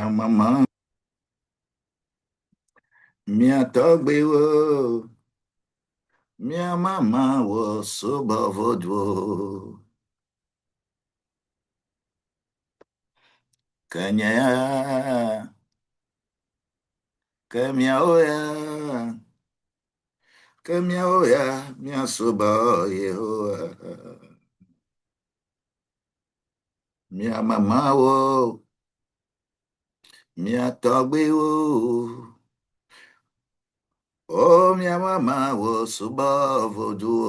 Maman, minha togbe wo, minha mama wo soba vodwo. Kanya, kamia oya, kamia oya, minha soba yehoa. Minha mama wo, minha togbe wo, oh minha mama wo soba vodwo.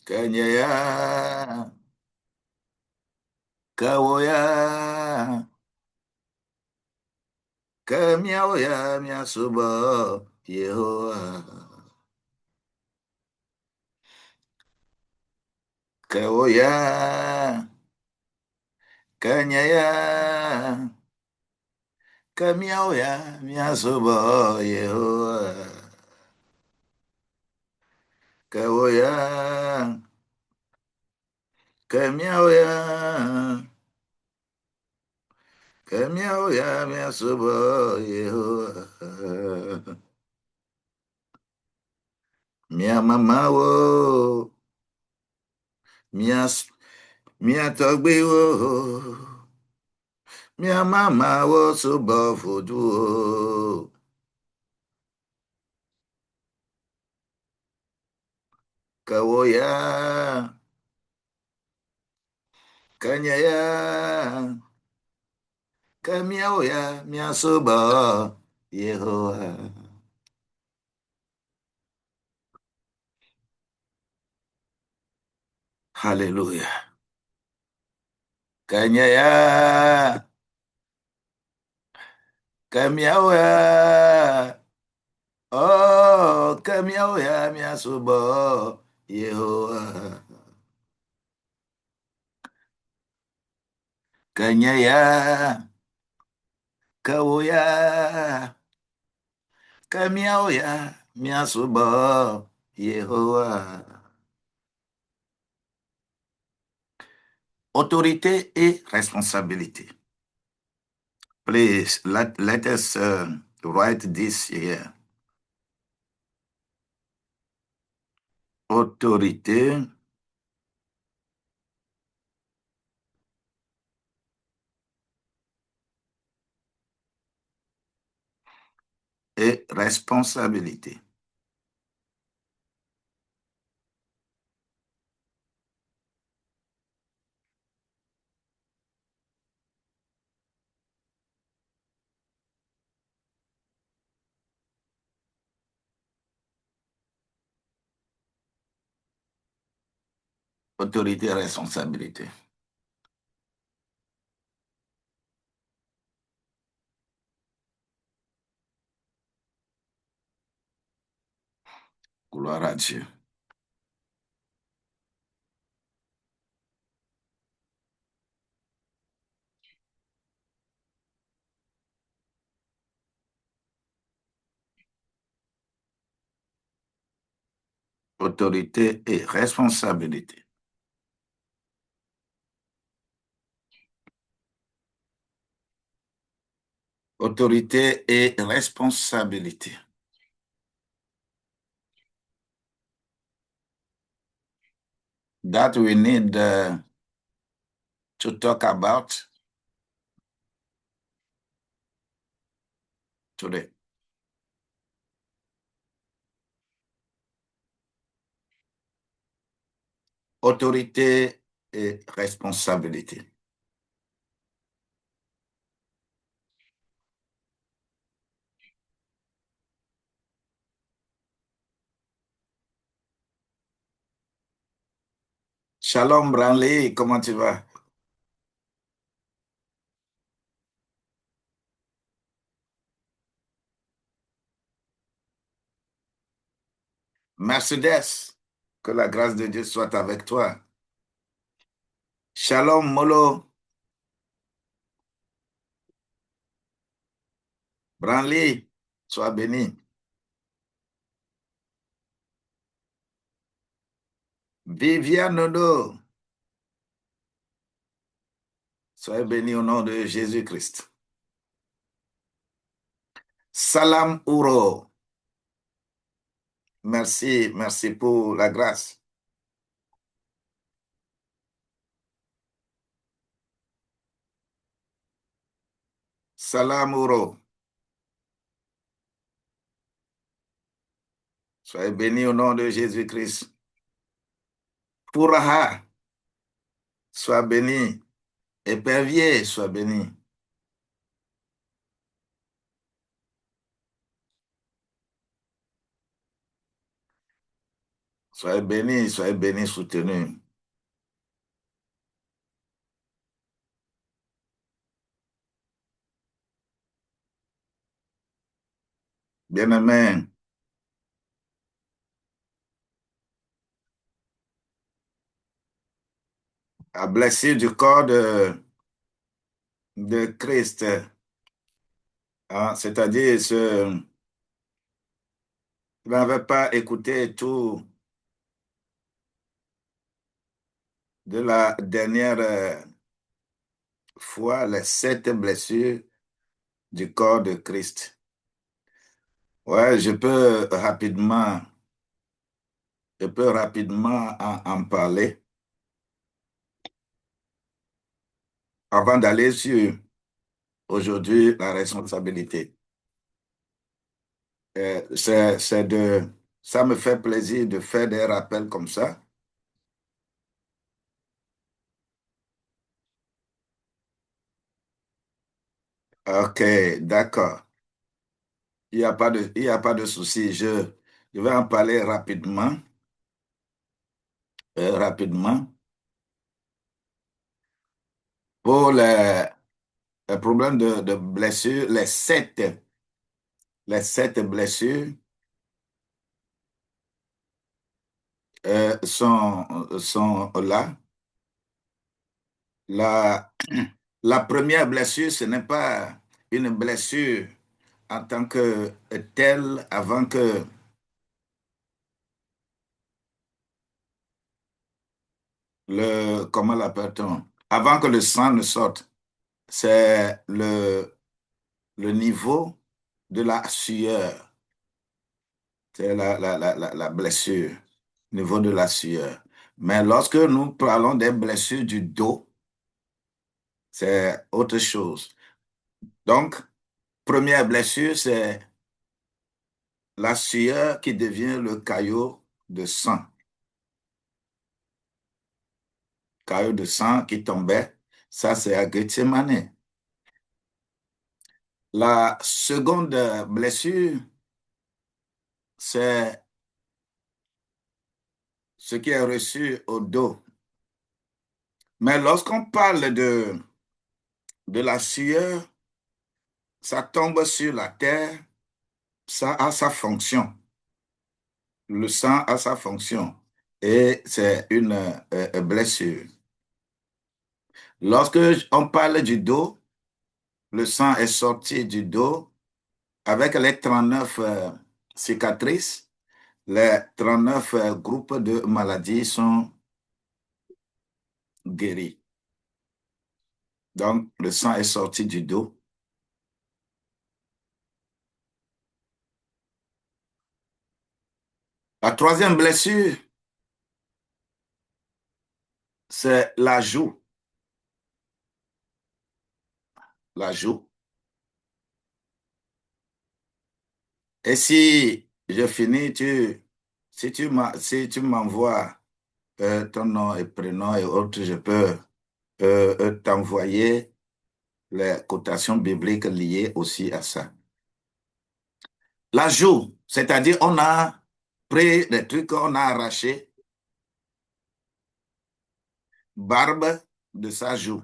Kanya, kawoya. Kamiaoya miasuba Yehowa. Kaoya Kanyaya Kamiaoya miasuba Yehowa. Kaoya Kamiaoya Kamiaoya miasuba Yehowa. Mia mama wo mia togbe wo. Mia mama wo suba fodu. Kawoya, kanyaya, kamiaoya, miasoba, Yehowa. Hallelujah. Kanyaya, kamiaoya, oh, kamiaoya, miasoba, Yehowa. Kanyaya, kawoya, kamiaoya, miasoba, Yehowa. Autorité et responsabilité. Please, let us write this here. Autorité et responsabilité. Autorité et responsabilité. Gloire à Dieu. Autorité et responsabilité. Autorité et responsabilité. That we need to talk about today. Autorité et responsabilité. Shalom Branley, comment tu vas? Mercedes, que la grâce de Dieu soit avec toi. Shalom Molo, Branley, sois béni. Viviane Nono, Soyez bénis au nom de Jésus-Christ. Salam Ouro. Merci, merci pour la grâce. Salam Ouro. Soyez bénis au nom de Jésus-Christ. Pouraha, sois béni. Épervier, sois béni. Soyez bénis, soutenus. Bien-aimés, la blessure du corps de Christ, hein, c'est-à-dire vous n'avez pas écouté tout de la dernière fois, les 7 blessures du corps de Christ. Ouais, je peux rapidement en parler avant d'aller sur aujourd'hui la responsabilité. Ça me fait plaisir de faire des rappels comme ça. Ok, d'accord. Il y a pas de souci. Je vais en parler rapidement, rapidement. Pour les problèmes de blessures, les sept blessures sont là. La, la première blessure, ce n'est pas une blessure en tant que telle avant que comment l'appelle-t-on? Avant que le sang ne sorte. C'est le niveau de la sueur. C'est la blessure, niveau de la sueur. Mais lorsque nous parlons des blessures du dos, c'est autre chose. Donc, première blessure, c'est la sueur qui devient le caillot de sang. Caillot de sang qui tombait, ça c'est à Gethsemane. La seconde blessure, c'est ce qui est reçu au dos. Mais lorsqu'on parle de la sueur, ça tombe sur la terre, ça a sa fonction. Le sang a sa fonction et c'est une blessure. Lorsque on parle du dos, le sang est sorti du dos avec les 39 cicatrices. Les 39 groupes de maladies sont guéris. Donc, le sang est sorti du dos. La troisième blessure, c'est la joue. La joue. Et si je finis, si tu m'envoies ton nom et prénom et autres, je peux t'envoyer les cotations bibliques liées aussi à ça. La joue, c'est-à-dire on a pris des trucs, on a arraché barbe de sa joue.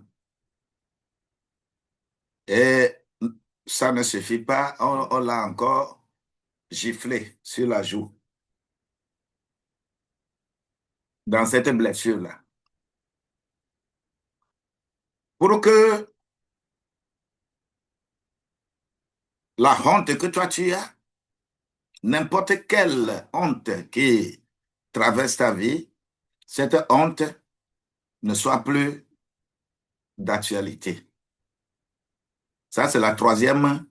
Et ça ne suffit pas, on l'a encore giflé sur la joue. Dans cette blessure-là. Pour que la honte que toi tu as, n'importe quelle honte qui traverse ta vie, cette honte ne soit plus d'actualité. Ça, c'est la troisième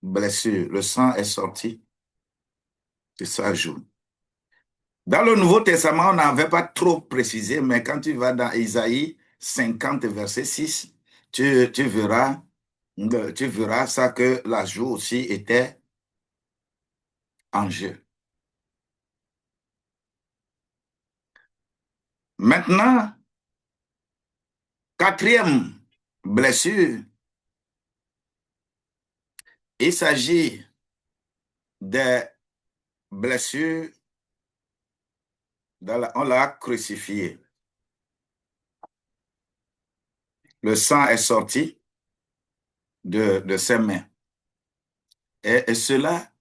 blessure. Le sang est sorti et ça joue. Dans le Nouveau Testament, on n'avait pas trop précisé, mais quand tu vas dans Isaïe 50, verset 6, tu verras, tu verras ça que la joue aussi était en jeu. Maintenant, quatrième blessure, il s'agit des blessures, on l'a crucifié. Le sang est sorti de ses mains. Et cela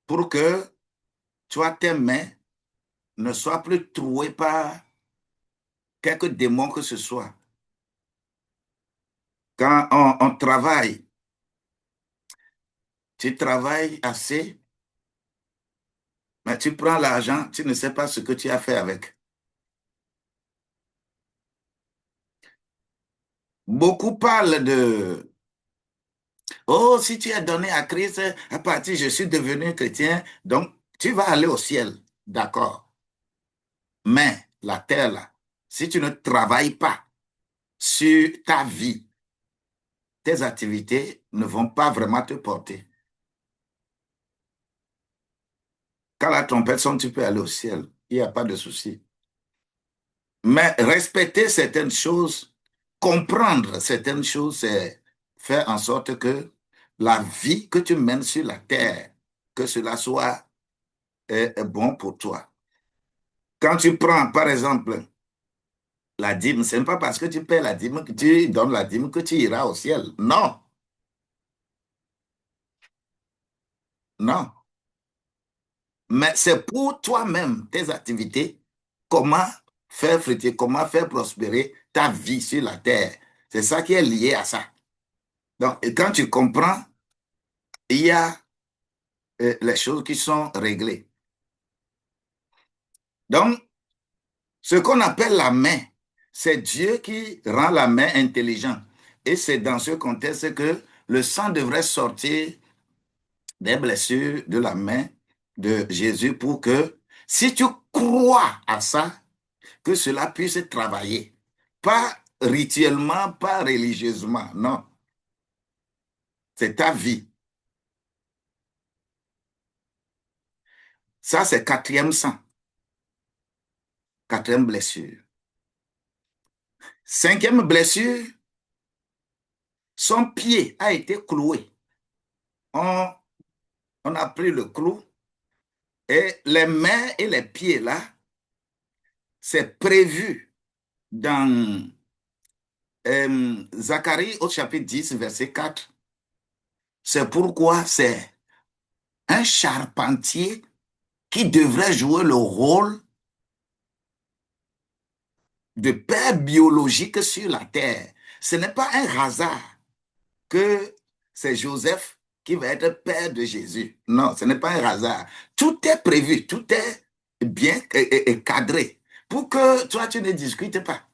pour que toi, tes mains ne soient plus trouées par quelque démon que ce soit. Quand on travaille, tu travailles assez, mais tu prends l'argent, tu ne sais pas ce que tu as fait avec. Beaucoup parlent de, oh, si tu es donné à Christ, à partir, je suis devenu chrétien, donc tu vas aller au ciel. D'accord. Mais la terre, là, si tu ne travailles pas sur ta vie, tes activités ne vont pas vraiment te porter. Quand la trompette sonne, tu peux aller au ciel. Il n'y a pas de souci. Mais respecter certaines choses, comprendre certaines choses, c'est faire en sorte que la vie que tu mènes sur la terre, que cela soit bon pour toi. Quand tu prends, par exemple, la dîme, ce n'est pas parce que tu paies la dîme que tu donnes la dîme que tu iras au ciel. Non, non. Mais c'est pour toi-même, tes activités, comment faire fructifier, comment faire prospérer ta vie sur la terre. C'est ça qui est lié à ça. Donc, et quand tu comprends, il y a les choses qui sont réglées. Donc, ce qu'on appelle la main, c'est Dieu qui rend la main intelligente. Et c'est dans ce contexte que le sang devrait sortir des blessures de la main de Jésus pour que, si tu crois à ça, que cela puisse travailler. Pas rituellement, pas religieusement, non. C'est ta vie. Ça, c'est quatrième sang, quatrième blessure. Cinquième blessure, son pied a été cloué. On, on a pris le clou et les mains et les pieds là, c'est prévu dans Zacharie au chapitre 10, verset 4. C'est pourquoi c'est un charpentier qui devrait jouer le rôle de père biologique sur la terre. Ce n'est pas un hasard que c'est Joseph qui va être père de Jésus. Non, ce n'est pas un hasard. Tout est prévu, tout est bien cadré pour que toi, tu ne discutes pas.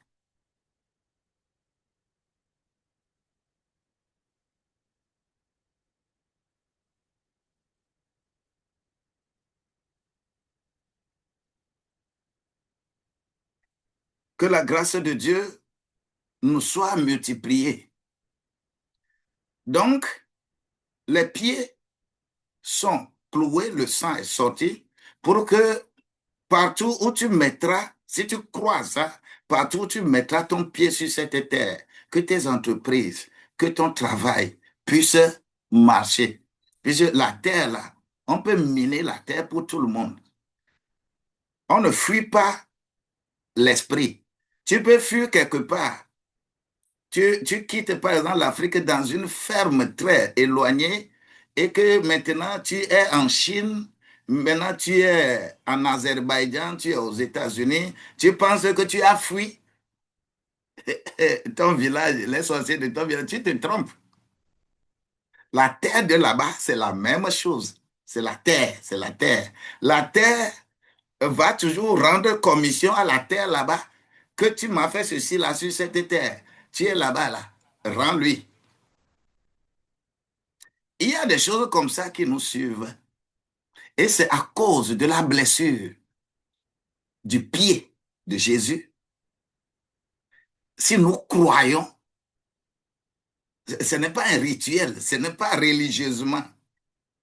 Que la grâce de Dieu nous soit multipliée. Donc, les pieds sont cloués, le sang est sorti pour que partout où tu mettras, si tu crois ça, partout où tu mettras ton pied sur cette terre, que tes entreprises, que ton travail puisse marcher. Puisque la terre, là, on peut miner la terre pour tout le monde. On ne fuit pas l'esprit. Tu peux fuir quelque part. Tu quittes par exemple l'Afrique dans une ferme très éloignée et que maintenant tu es en Chine, maintenant tu es en Azerbaïdjan, tu es aux États-Unis, tu penses que tu as fui ton village, les sorciers de ton village, tu te trompes. La terre de là-bas, c'est la même chose. C'est la terre, c'est la terre. La terre va toujours rendre commission à la terre là-bas. que tu m'as fait ceci là sur cette terre. Tu es là-bas, là. Rends-lui. Il y a des choses comme ça qui nous suivent. Et c'est à cause de la blessure du pied de Jésus. Si nous croyons, ce n'est pas un rituel, ce n'est pas religieusement,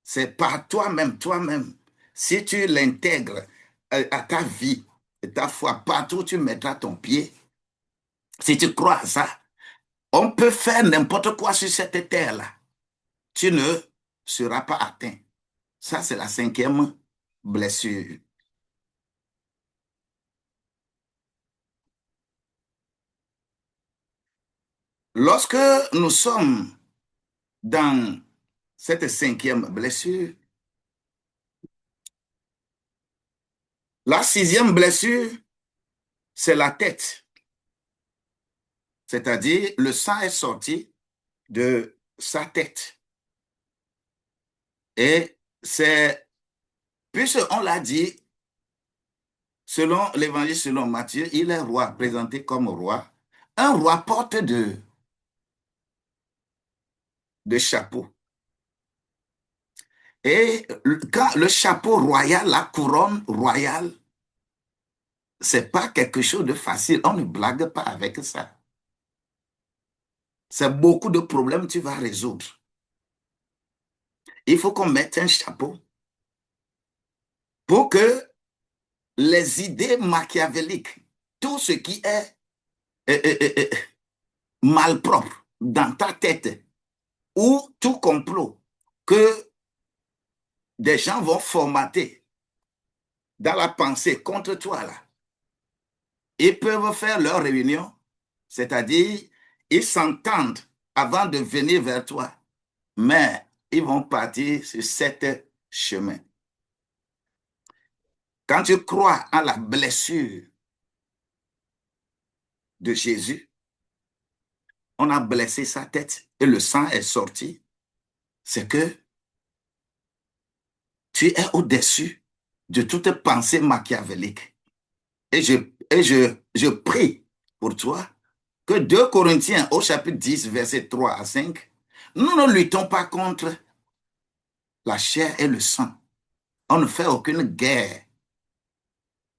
c'est par toi-même, toi-même. Si tu l'intègres à ta vie, ta foi, partout où tu mettras ton pied, si tu crois à ça, on peut faire n'importe quoi sur cette terre-là. Tu ne seras pas atteint. Ça, c'est la cinquième blessure. Lorsque nous sommes dans cette cinquième blessure, la sixième blessure, c'est la tête. C'est-à-dire, le sang est sorti de sa tête. Et c'est, puisqu'on l'a dit, selon l'évangile selon Matthieu, il est roi, présenté comme roi. Un roi porte de chapeau. Et quand le chapeau royal, la couronne royale, c'est pas quelque chose de facile. On ne blague pas avec ça. C'est beaucoup de problèmes que tu vas résoudre. Il faut qu'on mette un chapeau pour que les idées machiavéliques, tout ce qui est malpropre dans ta tête ou tout complot que des gens vont formater dans la pensée contre toi, là, ils peuvent faire leur réunion, c'est-à-dire ils s'entendent avant de venir vers toi, mais ils vont partir sur cet chemin. Quand tu crois à la blessure de Jésus, on a blessé sa tête et le sang est sorti, c'est que tu es au-dessus de toute pensée machiavélique. Et je prie pour toi que 2 Corinthiens au chapitre 10, verset 3 à 5, nous ne luttons pas contre la chair et le sang. On ne fait aucune guerre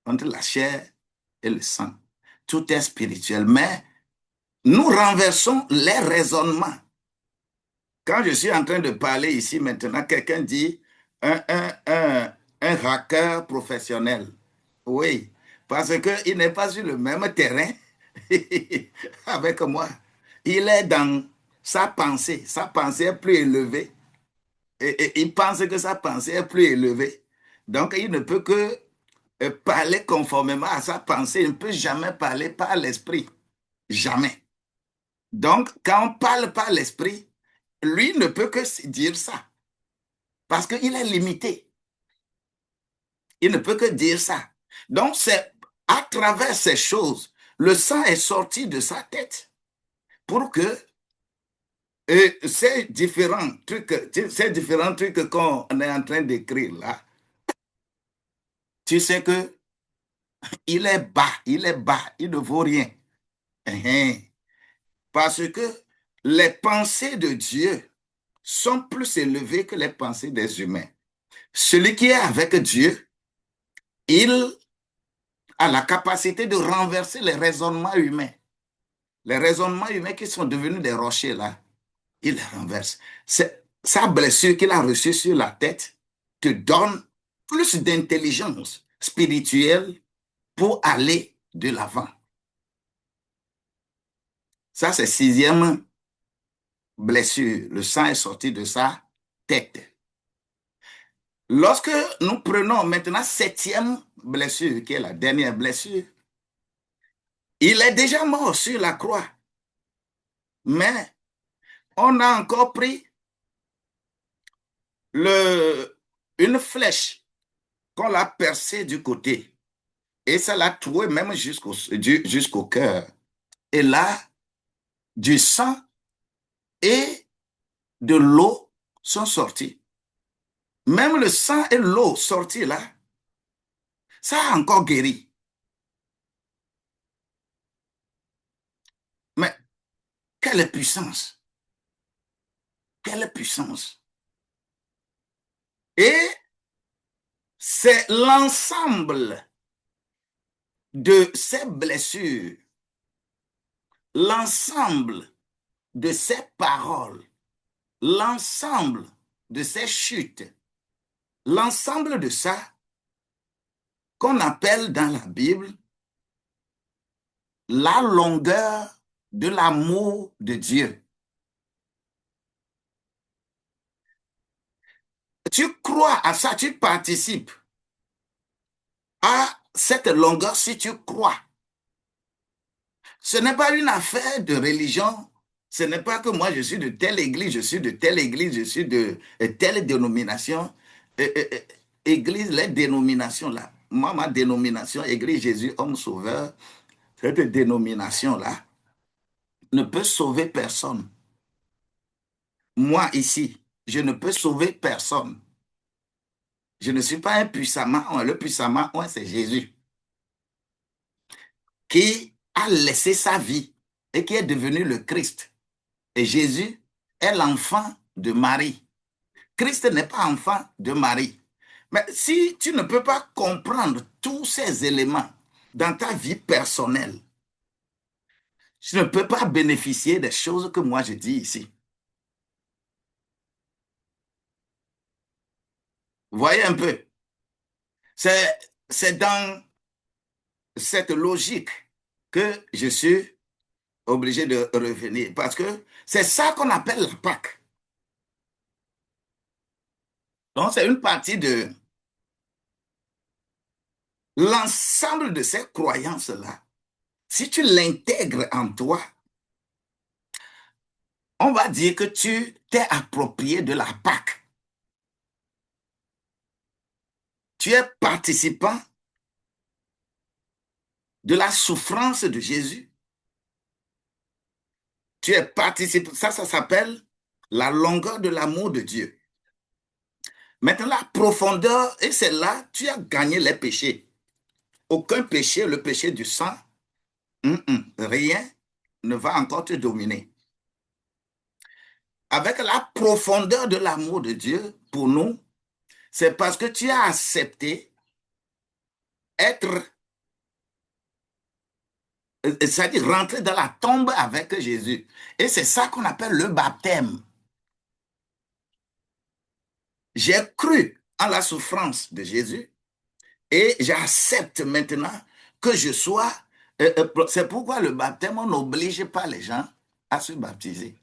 entre la chair et le sang. Tout est spirituel, mais nous renversons les raisonnements. Quand je suis en train de parler ici maintenant, quelqu'un dit un hacker professionnel. Oui, parce qu'il n'est pas sur le même terrain avec moi. Il est dans sa pensée. Sa pensée est plus élevée. Et il pense que sa pensée est plus élevée. Donc, il ne peut que parler conformément à sa pensée. Il ne peut jamais parler par l'esprit. Jamais. Donc, quand on parle par l'esprit, lui ne peut que dire ça. Parce qu'il est limité. Il ne peut que dire ça. Donc, c'est à travers ces choses, le sang est sorti de sa tête pour que ces différents trucs qu'on est en train d'écrire là, tu sais que il est bas, il ne vaut rien. Parce que les pensées de Dieu sont plus élevées que les pensées des humains. Celui qui est avec Dieu, il a la capacité de renverser les raisonnements humains. Les raisonnements humains qui sont devenus des rochers là, il les renverse. C'est sa blessure qu'il a reçue sur la tête te donne plus d'intelligence spirituelle pour aller de l'avant. Ça, c'est sixième blessure. Le sang est sorti de sa tête. Lorsque nous prenons maintenant septième blessure, qui est la dernière blessure, il est déjà mort sur la croix. Mais on a encore pris une flèche qu'on l'a percée du côté. Et ça l'a troué même jusqu'au cœur. Et là, du sang et de l'eau sont sortis. Même le sang et l'eau sortis là, ça a encore guéri. Quelle puissance! Quelle puissance! Et c'est l'ensemble de ces blessures, l'ensemble de ces paroles, l'ensemble de ces chutes, l'ensemble de ça qu'on appelle dans la Bible la longueur de l'amour de Dieu. Tu crois à ça, tu participes à cette longueur si tu crois. Ce n'est pas une affaire de religion. Ce n'est pas que moi je suis de telle église, je suis de telle église, je suis de telle dénomination. Église, les dénominations là. Moi, ma dénomination, Église Jésus, homme sauveur, cette dénomination-là ne peut sauver personne. Moi, ici, je ne peux sauver personne. Je ne suis pas un puissamment. Le puissamment, c'est Jésus qui a laissé sa vie et qui est devenu le Christ. Et Jésus est l'enfant de Marie. Christ n'est pas enfant de Marie. Mais si tu ne peux pas comprendre tous ces éléments dans ta vie personnelle, tu ne peux pas bénéficier des choses que moi je dis ici. Vous voyez un peu? C'est dans cette logique que je suis obligé de revenir parce que c'est ça qu'on appelle la Pâque. Donc, c'est une partie de l'ensemble de ces croyances-là. Si tu l'intègres en toi, on va dire que tu t'es approprié de la Pâque. Tu es participant de la souffrance de Jésus. Tu es participant, ça s'appelle la longueur de l'amour de Dieu. Maintenant, la profondeur, et c'est là, tu as gagné les péchés. Aucun péché, le péché du sang, rien ne va encore te dominer. Avec la profondeur de l'amour de Dieu pour nous, c'est parce que tu as accepté être, c'est-à-dire rentrer dans la tombe avec Jésus. Et c'est ça qu'on appelle le baptême. J'ai cru en la souffrance de Jésus et j'accepte maintenant que je sois. C'est pourquoi le baptême, on n'oblige pas les gens à se baptiser.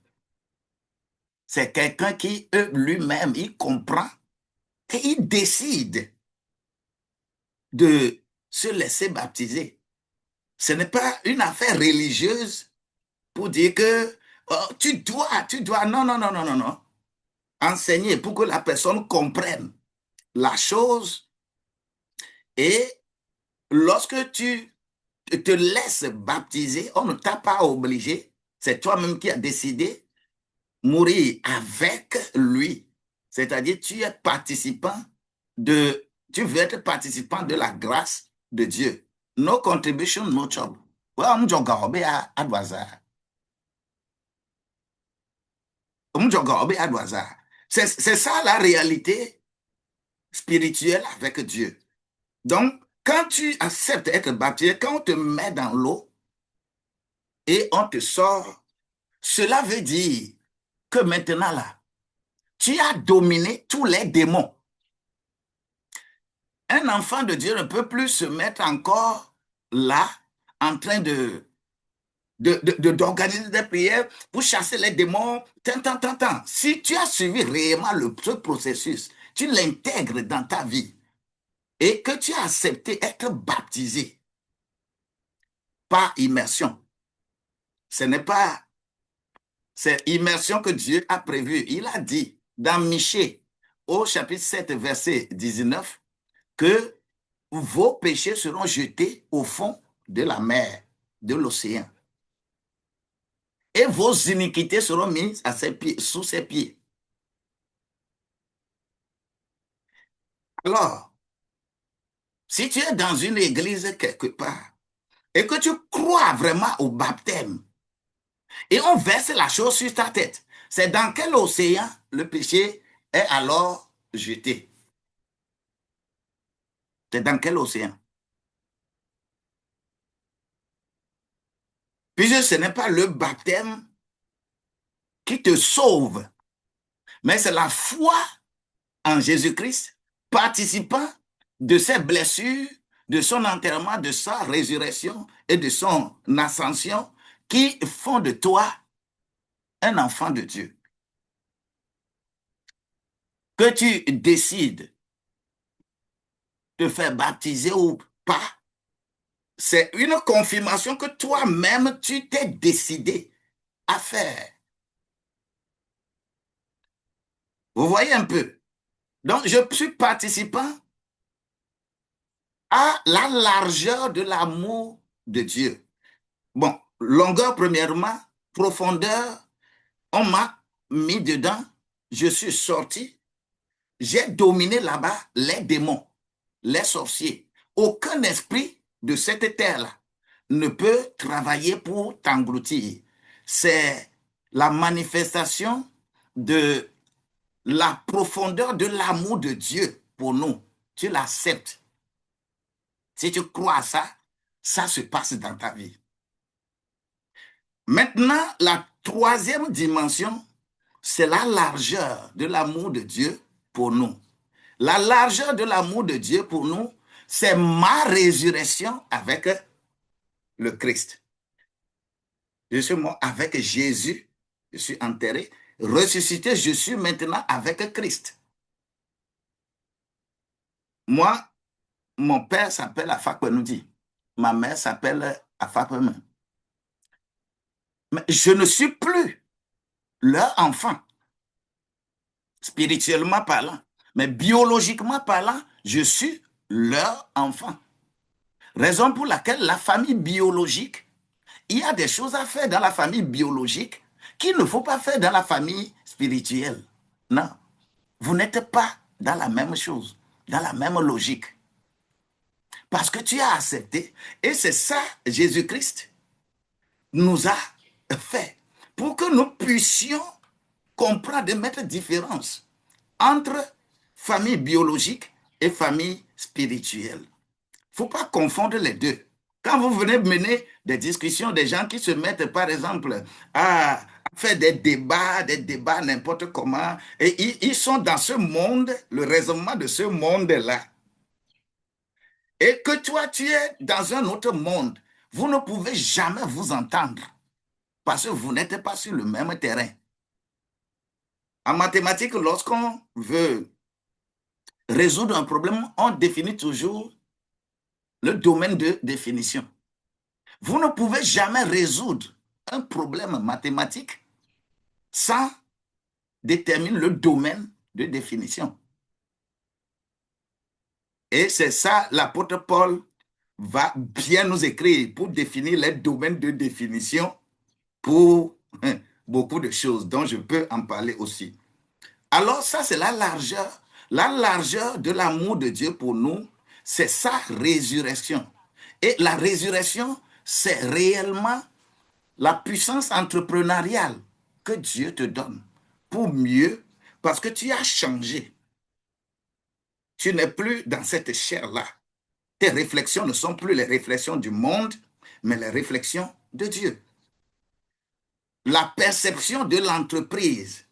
C'est quelqu'un qui, lui-même, il comprend et il décide de se laisser baptiser. Ce n'est pas une affaire religieuse pour dire que oh, tu dois, non, non, non, non, non, non. Enseigner pour que la personne comprenne la chose et lorsque tu te laisses baptiser, on ne t'a pas obligé, c'est toi-même qui as décidé mourir avec lui. C'est-à-dire, tu veux être participant de la grâce de Dieu. No contribution, no job. C'est ça la réalité spirituelle avec Dieu. Donc, quand tu acceptes d'être baptisé, quand on te met dans l'eau et on te sort, cela veut dire que maintenant là, tu as dominé tous les démons. Un enfant de Dieu ne peut plus se mettre encore là en train d'organiser des prières pour chasser les démons. Tant. Si tu as suivi réellement ce processus, tu l'intègres dans ta vie et que tu as accepté être baptisé par immersion. Ce n'est pas, c'est immersion que Dieu a prévue. Il a dit dans Michée, au chapitre 7, verset 19, que vos péchés seront jetés au fond de la mer, de l'océan. Et vos iniquités seront mises à ses pieds, sous ses pieds. Alors, si tu es dans une église quelque part et que tu crois vraiment au baptême, Et on verse la chose sur ta tête. C'est dans quel océan le péché est alors jeté? C'est dans quel océan? Puisque ce n'est pas le baptême qui te sauve, mais c'est la foi en Jésus-Christ, participant de ses blessures, de son enterrement, de sa résurrection et de son ascension, qui font de toi un enfant de Dieu. Que tu décides de faire baptiser ou pas, c'est une confirmation que toi-même, tu t'es décidé à faire. Vous voyez un peu? Donc, je suis participant à la largeur de l'amour de Dieu. Bon, longueur premièrement, profondeur, on m'a mis dedans, je suis sorti, j'ai dominé là-bas les démons, les sorciers. Aucun esprit de cette terre-là ne peut travailler pour t'engloutir. C'est la manifestation de la profondeur de l'amour de Dieu pour nous. Tu l'acceptes. Si tu crois à ça, ça se passe dans ta vie. Maintenant, la troisième dimension, c'est la largeur de l'amour de Dieu pour nous. La largeur de l'amour de Dieu pour nous, c'est ma résurrection avec le Christ. Je suis mort avec Jésus, je suis enterré, ressuscité, je suis maintenant avec Christ. Moi, mon père s'appelle Afakpenoudi, ma mère s'appelle Afakpeme. Mais je ne suis plus leur enfant, spirituellement parlant. Mais biologiquement parlant, je suis leur enfant. Raison pour laquelle la famille biologique, il y a des choses à faire dans la famille biologique qu'il ne faut pas faire dans la famille spirituelle. Non, vous n'êtes pas dans la même chose, dans la même logique. Parce que tu as accepté, et c'est ça Jésus-Christ nous a fait, pour que nous puissions comprendre et mettre différence entre famille biologique et famille spirituelle. Il ne faut pas confondre les deux. Quand vous venez mener des discussions, des gens qui se mettent, par exemple, à faire des débats n'importe comment, et ils sont dans ce monde, le raisonnement de ce monde-là. Et que toi, tu es dans un autre monde, vous ne pouvez jamais vous entendre parce que vous n'êtes pas sur le même terrain. En mathématiques, lorsqu'on veut résoudre un problème, on définit toujours le domaine de définition. Vous ne pouvez jamais résoudre un problème mathématique sans déterminer le domaine de définition. Et c'est ça, l'apôtre Paul va bien nous écrire pour définir les domaines de définition pour beaucoup de choses dont je peux en parler aussi. Alors ça, c'est la largeur. La largeur de l'amour de Dieu pour nous, c'est sa résurrection. Et la résurrection, c'est réellement la puissance entrepreneuriale que Dieu te donne pour mieux, parce que tu as changé. Tu n'es plus dans cette chair-là. Tes réflexions ne sont plus les réflexions du monde, mais les réflexions de Dieu. La perception de l'entreprise,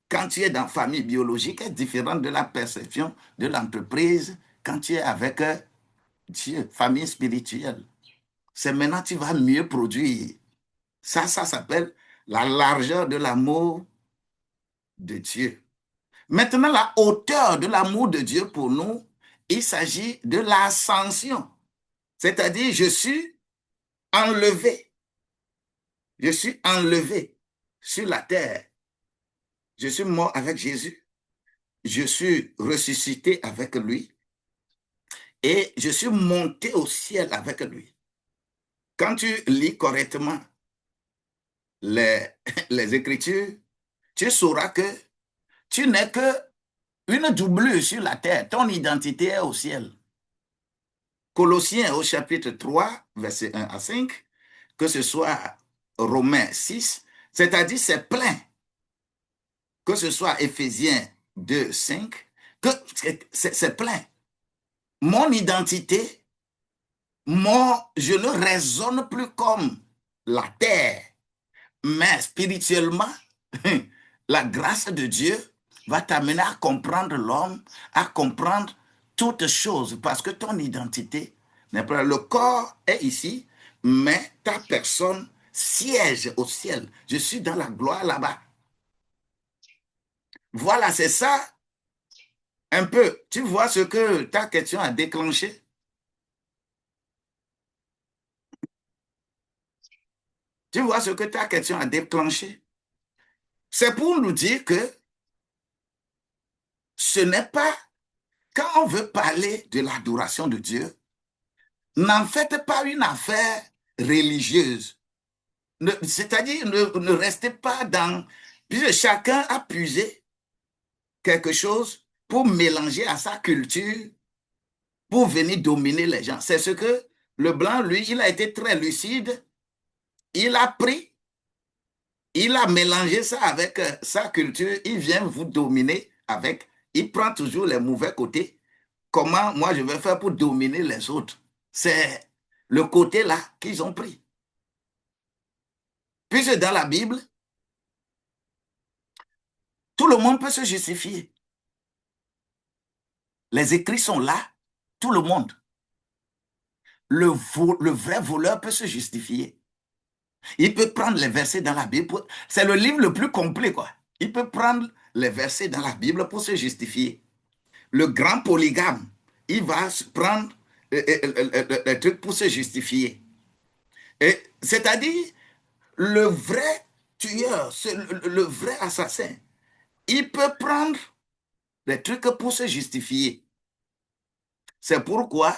quand tu es dans la famille biologique, est différente de la perception de l'entreprise quand tu es avec Dieu, famille spirituelle. C'est maintenant que tu vas mieux produire. Ça s'appelle la largeur de l'amour de Dieu. Maintenant, la hauteur de l'amour de Dieu pour nous, il s'agit de l'ascension. C'est-à-dire, je suis enlevé. Je suis enlevé sur la terre. Je suis mort avec Jésus. Je suis ressuscité avec lui. Et je suis monté au ciel avec lui. Quand tu lis correctement les, les Écritures, tu sauras que tu n'es que une doublure sur la terre. Ton identité est au ciel. Colossiens au chapitre 3, versets 1 à 5, que ce soit Romains 6, c'est-à-dire c'est plein, que ce soit Éphésiens 2, 5, que c'est plein. Mon identité, je ne raisonne plus comme la terre, mais spirituellement, la grâce de Dieu va t'amener à comprendre l'homme, à comprendre toutes choses, parce que ton identité n'est pas là. Le corps est ici, mais ta personne siège au ciel. Je suis dans la gloire là-bas. Voilà, c'est ça un peu. Tu vois ce que ta question a déclenché? Tu vois ce que ta question a déclenché? C'est pour nous dire que ce n'est pas, quand on veut parler de l'adoration de Dieu, n'en faites pas une affaire religieuse. C'est-à-dire, ne restez pas dans... Puisque chacun a puisé quelque chose pour mélanger à sa culture, pour venir dominer les gens. C'est ce que le blanc, lui, il a été très lucide. Il a pris, il a mélangé ça avec sa culture. Il vient vous dominer avec. Il prend toujours les mauvais côtés. Comment moi je vais faire pour dominer les autres? C'est le côté là qu'ils ont pris. Puisque dans la Bible, tout le monde peut se justifier. Les écrits sont là, tout le monde. Le vrai voleur peut se justifier. Il peut prendre les versets dans la Bible. C'est le livre le plus complet, quoi. Il peut prendre les versets dans la Bible pour se justifier. Le grand polygame, il va prendre les trucs pour se justifier. C'est-à-dire, le vrai tueur, le vrai assassin, il peut prendre des trucs pour se justifier. C'est pourquoi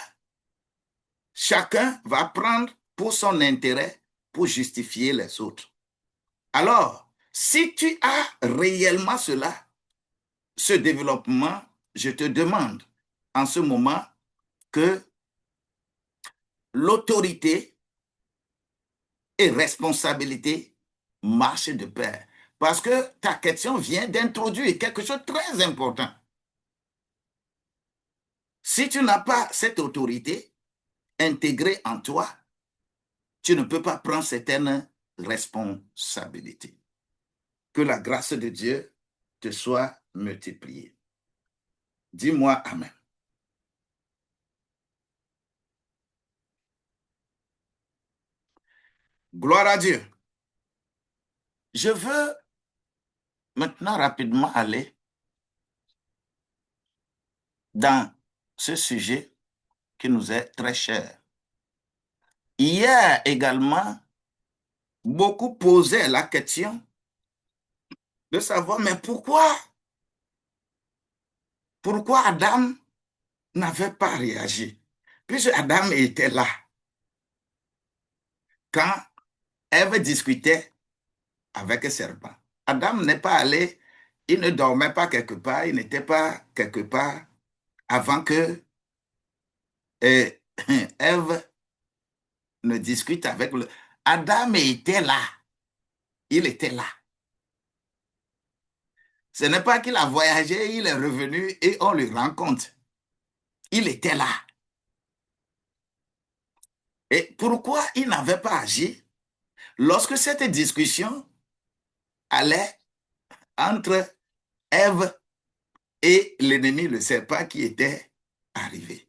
chacun va prendre pour son intérêt pour justifier les autres. Alors, si tu as réellement cela, ce développement, je te demande en ce moment que l'autorité et responsabilité marchent de pair. Parce que ta question vient d'introduire quelque chose de très important. Si tu n'as pas cette autorité intégrée en toi, tu ne peux pas prendre certaines responsabilités. Que la grâce de Dieu te soit multipliée. Dis-moi Amen. Gloire à Dieu. Je veux maintenant rapidement aller dans ce sujet qui nous est très cher. Hier également, beaucoup posaient la question de savoir, mais pourquoi Adam n'avait pas réagi? Puisque Adam était là quand Ève discutait avec le serpent. Adam n'est pas allé, il ne dormait pas quelque part, il n'était pas quelque part avant que Ève ne discute avec le... Adam était là, il était là. Ce n'est pas qu'il a voyagé, il est revenu et on lui rend compte. Il était là. Et pourquoi il n'avait pas agi lorsque cette discussion allait entre Ève et l'ennemi, le serpent qui était arrivé?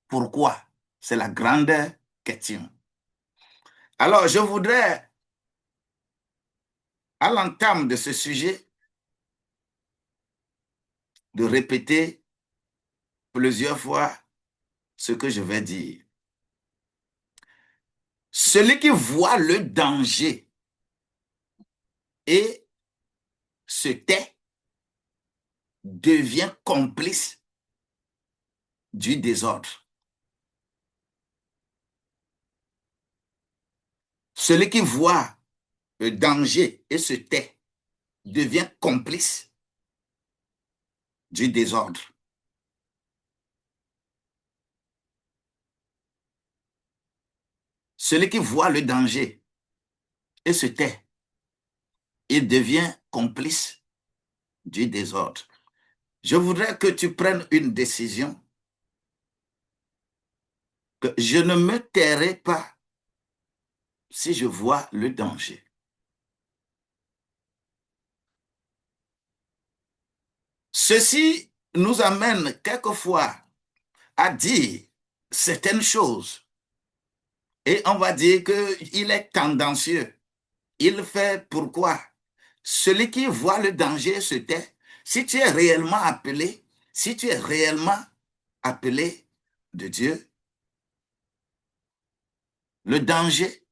Pourquoi? C'est la grande question. Alors, je voudrais, à l'entame de ce sujet, de répéter plusieurs fois ce que je vais dire. Celui qui voit le danger et se tait devient complice du désordre. Celui qui voit le danger et se tait devient complice du désordre. Celui qui voit le danger et se tait, il devient complice du désordre. Je voudrais que tu prennes une décision, que je ne me tairai pas si je vois le danger. Ceci nous amène quelquefois à dire certaines choses et on va dire qu'il est tendancieux. Il fait pourquoi? Celui qui voit le danger se tait. Si tu es réellement appelé, si tu es réellement appelé de Dieu, le danger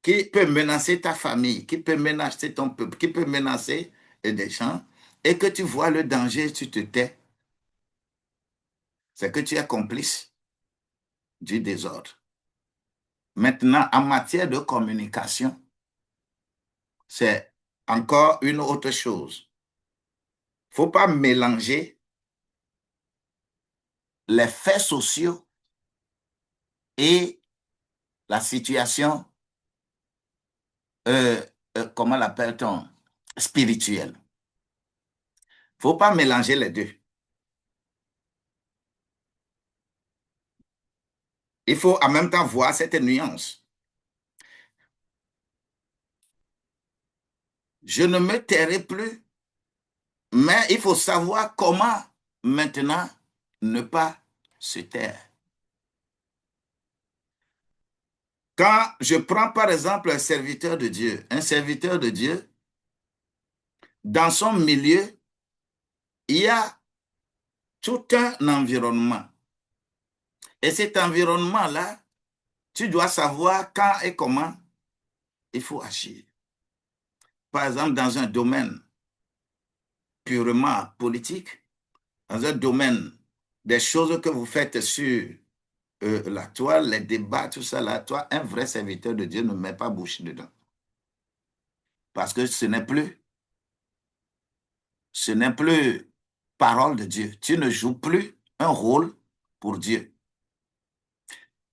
qui peut menacer ta famille, qui peut menacer ton peuple, qui peut menacer des gens, et que tu vois le danger, tu te tais, c'est que tu es complice du désordre. Maintenant, en matière de communication, c'est encore une autre chose. Il ne faut pas mélanger les faits sociaux et la situation, comment l'appelle-t-on, spirituelle. Il ne faut pas mélanger les deux. Il faut en même temps voir cette nuance. Je ne me tairai plus, mais il faut savoir comment maintenant ne pas se taire. Quand je prends par exemple un serviteur de Dieu, dans son milieu, il y a tout un environnement. Et cet environnement-là, tu dois savoir quand et comment il faut agir. Par exemple, dans un domaine purement politique, dans un domaine des choses que vous faites sur la toile, les débats, tout ça, là, toi, un vrai serviteur de Dieu ne met pas bouche dedans. Parce que ce n'est plus parole de Dieu. Tu ne joues plus un rôle pour Dieu.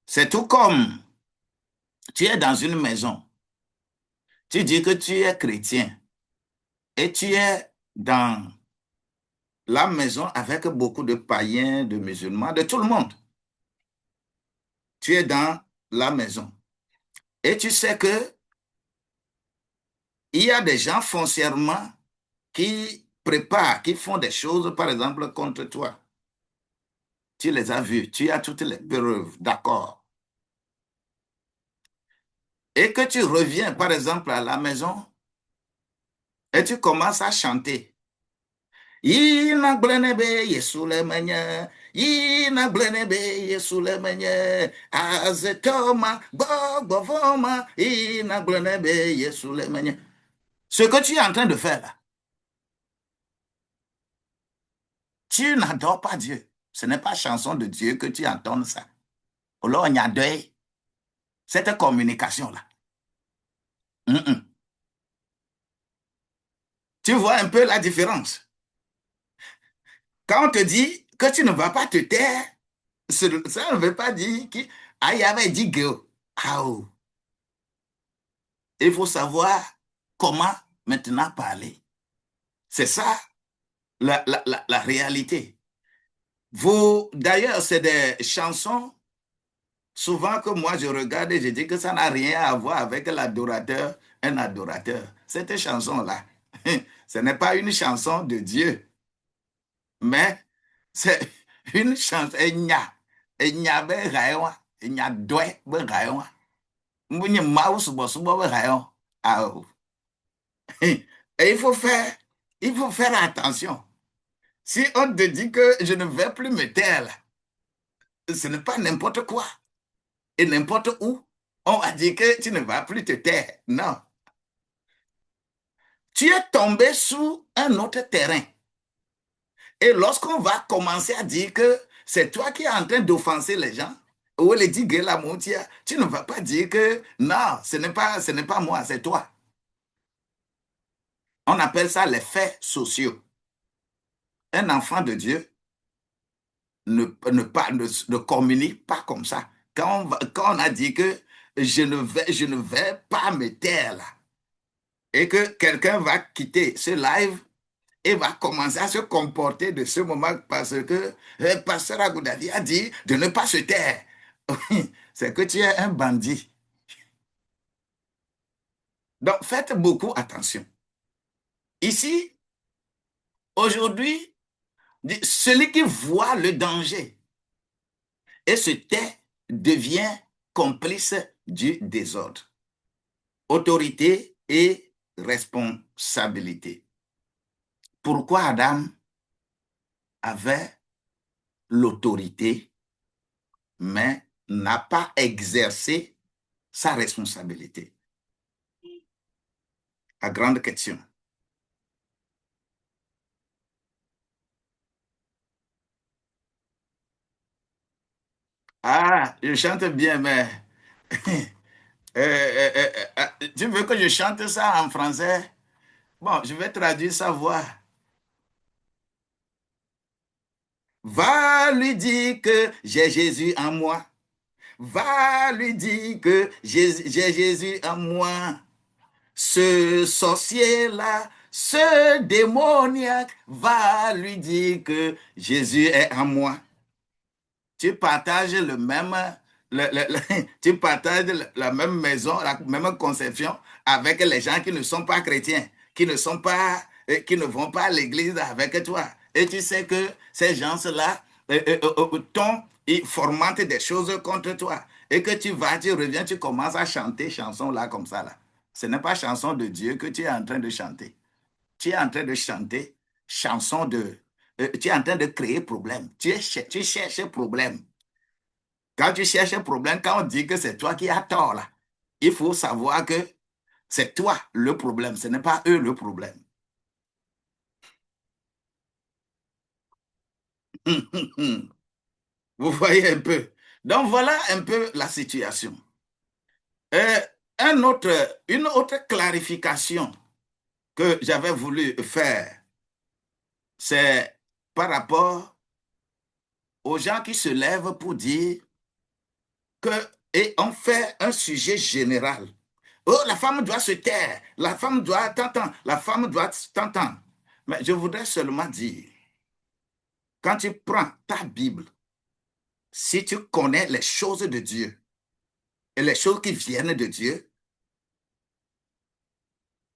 C'est tout comme tu es dans une maison. Tu dis que tu es chrétien et tu es dans la maison avec beaucoup de païens, de musulmans, de tout le monde. Tu es dans la maison. Et tu sais que il y a des gens foncièrement qui préparent, qui font des choses, par exemple, contre toi. Tu les as vus, tu as toutes les preuves, d'accord. Et que tu reviens, par exemple, à la maison et tu commences à chanter. Yina glenebe yesulemenye, yina glenebe yesulemenye, azetoma, bobovoma, yina glenebe yesulemenye. Ce que tu es en train de faire là, tu n'adores pas Dieu. Ce n'est pas chanson de Dieu que tu entends ça. Alors, on y a deuil, cette communication-là. Tu vois un peu la différence. Quand on te dit que tu ne vas pas te taire, ça ne veut pas dire qu'il y avait dit que ah, oh. Il faut savoir comment maintenant parler. C'est ça la réalité. Vous, d'ailleurs, c'est des chansons souvent que moi je regarde et je dis que ça n'a rien à voir avec l'adorateur, un adorateur. Cette chanson-là, ce n'est pas une chanson de Dieu, mais c'est une chanson. Enya be raywa, enya doe be raywa. Mbunye mau subo be raywa. Ah, oh. Et il faut faire attention. Si on te dit que je ne vais plus me taire, ce n'est pas n'importe quoi et n'importe où. On va dire que tu ne vas plus te taire. Non. Tu es tombé sous un autre terrain. Et lorsqu'on va commencer à dire que c'est toi qui es en train d'offenser les gens, ou les dit que la moitié, tu ne vas pas dire que non, ce n'est pas moi, c'est toi. On appelle ça les faits sociaux. Un enfant de Dieu ne communique pas comme ça. quand on a dit que je ne vais pas me taire là, et que quelqu'un va quitter ce live et va commencer à se comporter de ce moment parce que Pasteur Agoudali a dit de ne pas se taire. C'est que tu es un bandit. Donc, faites beaucoup attention. Ici, aujourd'hui, celui qui voit le danger et se tait devient complice du désordre. Autorité et responsabilité. Pourquoi Adam avait l'autorité, mais n'a pas exercé sa responsabilité? La grande question. Ah, je chante bien, mais tu veux que je chante ça en français? Bon, je vais traduire sa voix. Va lui dire que j'ai Jésus en moi. Va lui dire que j'ai Jésus en moi. Ce sorcier-là, ce démoniaque, va lui dire que Jésus est en moi. Tu partages le même, tu partages la même maison, la même conception avec les gens qui ne sont pas chrétiens, qui ne sont pas, qui ne vont pas à l'église avec toi. Et tu sais que ces gens-là ils fomentent des choses contre toi. Et que tu vas, tu reviens, tu commences à chanter chansons là comme ça là. Ce n'est pas chanson de Dieu que tu es en train de chanter. Tu es en train de chanter chanson de, tu es en train de créer problème. Tu cherches problème. Quand tu cherches un problème, quand on dit que c'est toi qui as tort, là, il faut savoir que c'est toi le problème, ce n'est pas eux le problème. Vous voyez un peu. Donc voilà un peu la situation. Euh, une autre clarification que j'avais voulu faire, c'est par rapport aux gens qui se lèvent pour dire que, et on fait un sujet général. Oh, la femme doit se taire, la femme doit t'entendre, la femme doit t'entendre. Mais je voudrais seulement dire, quand tu prends ta Bible, si tu connais les choses de Dieu et les choses qui viennent de Dieu,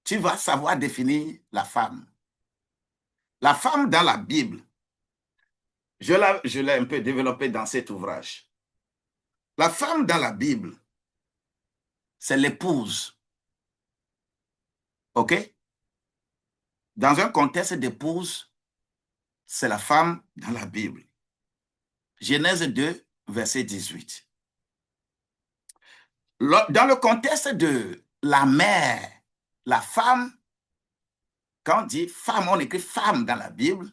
tu vas savoir définir la femme. La femme dans la Bible, je l'ai un peu développée dans cet ouvrage. La femme dans la Bible, c'est l'épouse. OK? Dans un contexte d'épouse, c'est la femme dans la Bible. Genèse 2, verset 18. Dans le contexte de la mère, la femme, quand on dit femme, on écrit femme dans la Bible,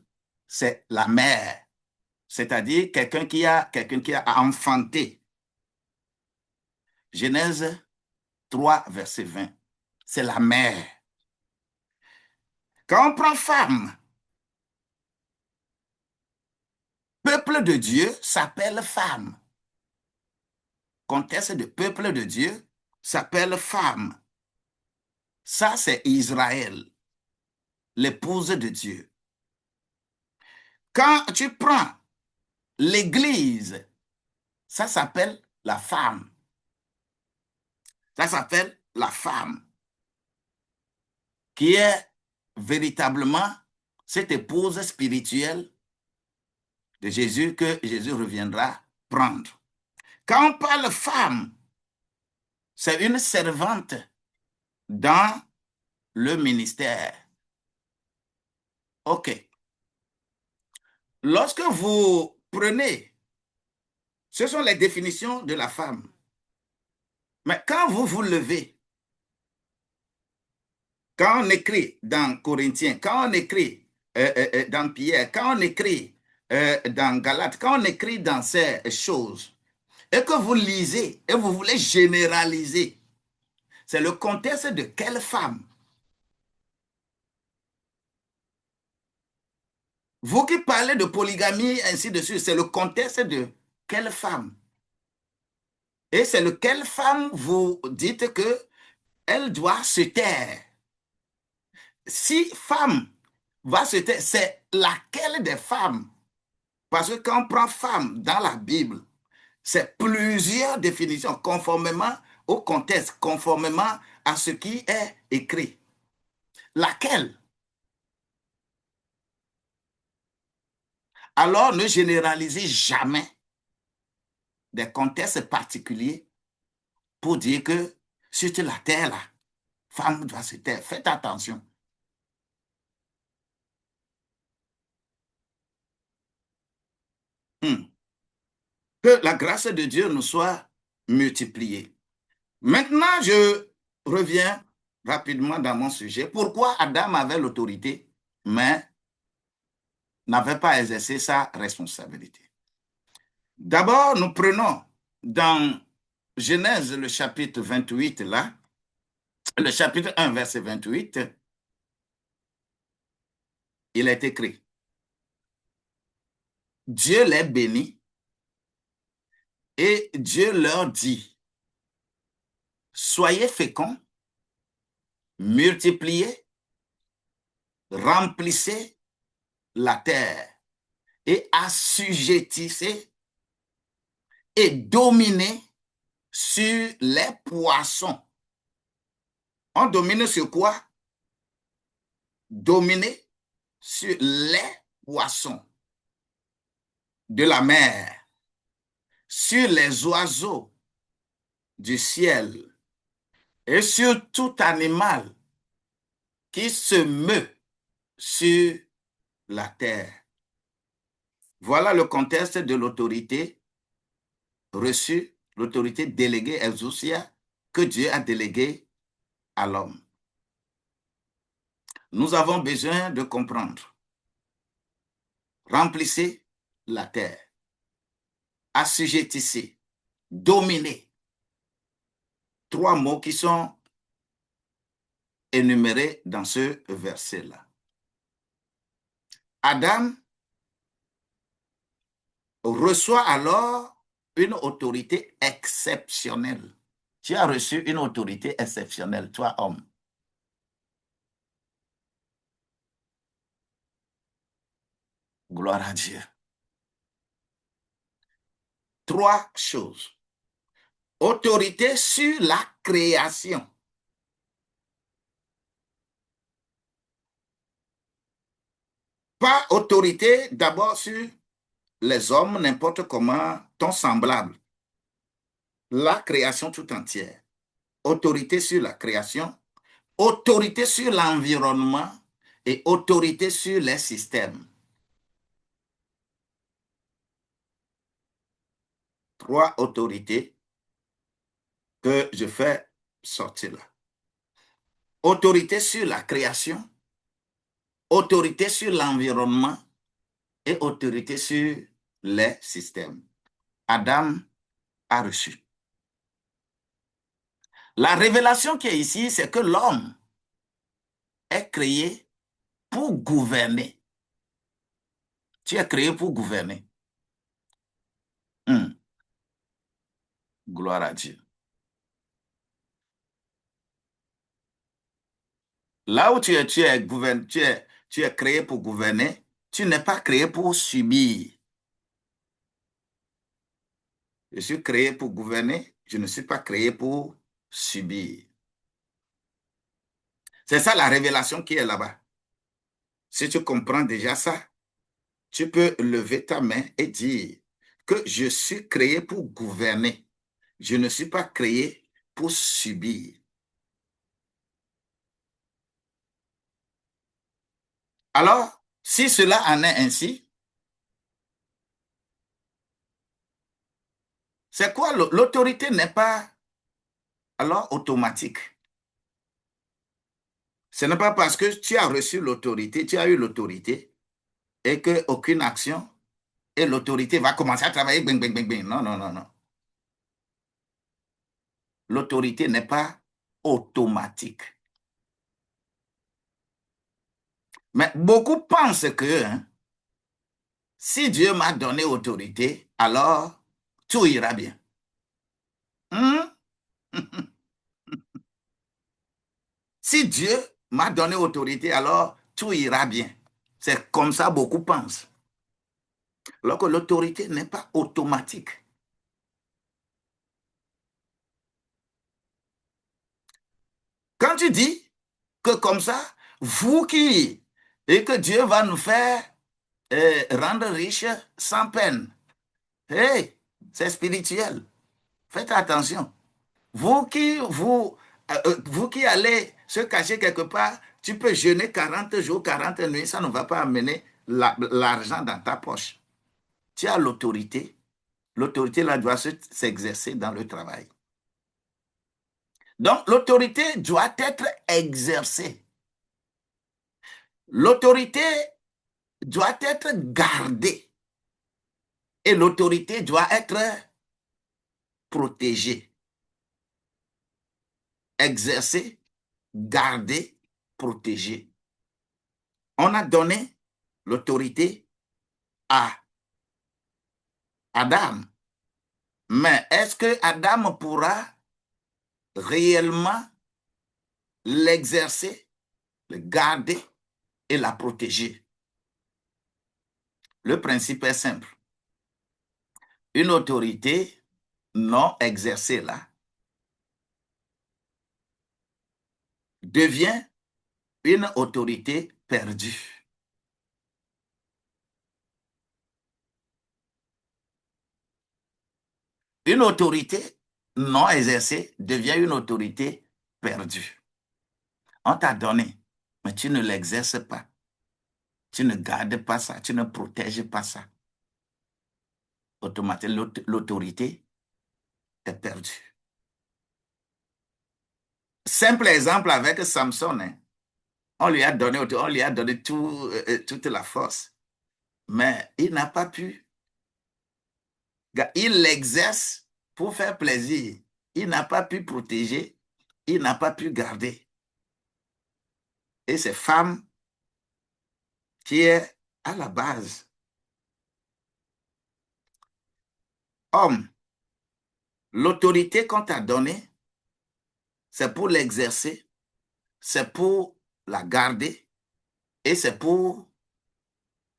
c'est la mère, c'est-à-dire quelqu'un qui a enfanté. Genèse 3, verset 20, c'est la mère. Quand on prend femme, peuple de Dieu s'appelle femme. Contexte de peuple de Dieu s'appelle femme. Ça, c'est Israël, l'épouse de Dieu. Quand tu prends l'Église, ça s'appelle la femme. Ça s'appelle la femme, qui est véritablement cette épouse spirituelle de Jésus que Jésus reviendra prendre. Quand on parle femme, c'est une servante dans le ministère. OK. Lorsque vous prenez, ce sont les définitions de la femme. Mais quand vous vous levez, quand on écrit dans Corinthiens, quand on écrit dans Pierre, quand on écrit dans Galates, quand on écrit dans ces choses, et que vous lisez et vous voulez généraliser, c'est le contexte de quelle femme? Vous qui parlez de polygamie, ainsi de suite, c'est le contexte de quelle femme? Et c'est lequel femme vous dites que elle doit se taire? Si femme va se taire, c'est laquelle des femmes? Parce que quand on prend femme dans la Bible, c'est plusieurs définitions conformément au contexte, conformément à ce qui est écrit. Laquelle? Alors ne généralisez jamais des contextes particuliers pour dire que sur la terre, là, femme doit se taire. Faites attention. Hmm. Que la grâce de Dieu nous soit multipliée. Maintenant, je reviens rapidement dans mon sujet. Pourquoi Adam avait l'autorité, mais n'avait pas exercé sa responsabilité? D'abord, nous prenons dans Genèse, le chapitre 28, là, le chapitre 1, verset 28, il est écrit, Dieu les bénit et Dieu leur dit, soyez féconds, multipliez, remplissez la terre et assujettissez et dominez sur les poissons. On domine sur quoi? Dominer sur les poissons de la mer, sur les oiseaux du ciel et sur tout animal qui se meut sur la terre. Voilà le contexte de l'autorité reçue, l'autorité déléguée exousia que Dieu a déléguée à l'homme. Nous avons besoin de comprendre. Remplissez la terre, assujettissez, dominez. Trois mots qui sont énumérés dans ce verset-là. Adam reçoit alors une autorité exceptionnelle. Tu as reçu une autorité exceptionnelle, toi, homme. Gloire à Dieu. Trois choses. Autorité sur la création. Pas autorité d'abord sur les hommes, n'importe comment, ton semblable. La création tout entière. Autorité sur la création, autorité sur l'environnement et autorité sur les systèmes. Trois autorités que je fais sortir là. Autorité sur la création, autorité sur l'environnement et autorité sur les systèmes. Adam a reçu. La révélation qui est ici, c'est que l'homme est créé pour gouverner. Tu es créé pour gouverner. Gloire à Dieu. Là où tu es créé pour gouverner, tu n'es pas créé pour subir. Je suis créé pour gouverner, je ne suis pas créé pour subir. C'est ça la révélation qui est là-bas. Si tu comprends déjà ça, tu peux lever ta main et dire que je suis créé pour gouverner. Je ne suis pas créé pour subir. Alors, si cela en est ainsi, c'est quoi l'autorité n'est pas alors automatique. Ce n'est pas parce que tu as reçu l'autorité, tu as eu l'autorité et qu'aucune action et l'autorité va commencer à travailler. Bing, bing, bing, bing. Non, non, non, non. L'autorité n'est pas automatique. Mais beaucoup pensent que si Dieu m'a donné autorité, alors tout ira bien. Hmm? Si Dieu m'a donné autorité, alors tout ira bien. C'est comme ça beaucoup pensent. Alors que l'autorité n'est pas automatique. Quand tu dis que comme ça, vous qui, et que Dieu va nous faire rendre riches sans peine, hey, c'est spirituel. Faites attention. Vous qui allez se cacher quelque part, tu peux jeûner 40 jours, 40 nuits, ça ne va pas amener l'argent dans ta poche. Tu as l'autorité. L'autorité, là, doit s'exercer dans le travail. Donc, l'autorité doit être exercée. L'autorité doit être gardée. Et l'autorité doit être protégée, exercée, gardée, protégée. On a donné l'autorité à Adam. Mais est-ce que Adam pourra réellement l'exercer, le garder et la protéger? Le principe est simple. Une autorité non exercée là devient une autorité perdue. Une autorité non exercée devient une autorité perdue. On t'a donné, mais tu ne l'exerces pas. Tu ne gardes pas ça, tu ne protèges pas ça. Automatiquement, l'autorité est perdue. Simple exemple avec Samson. Hein. On lui a donné toute la force. Mais il n'a pas pu. Il l'exerce pour faire plaisir. Il n'a pas pu protéger. Il n'a pas pu garder. Et c'est femme qui est à la base. Homme, l'autorité qu'on t'a donnée, c'est pour l'exercer, c'est pour la garder et c'est pour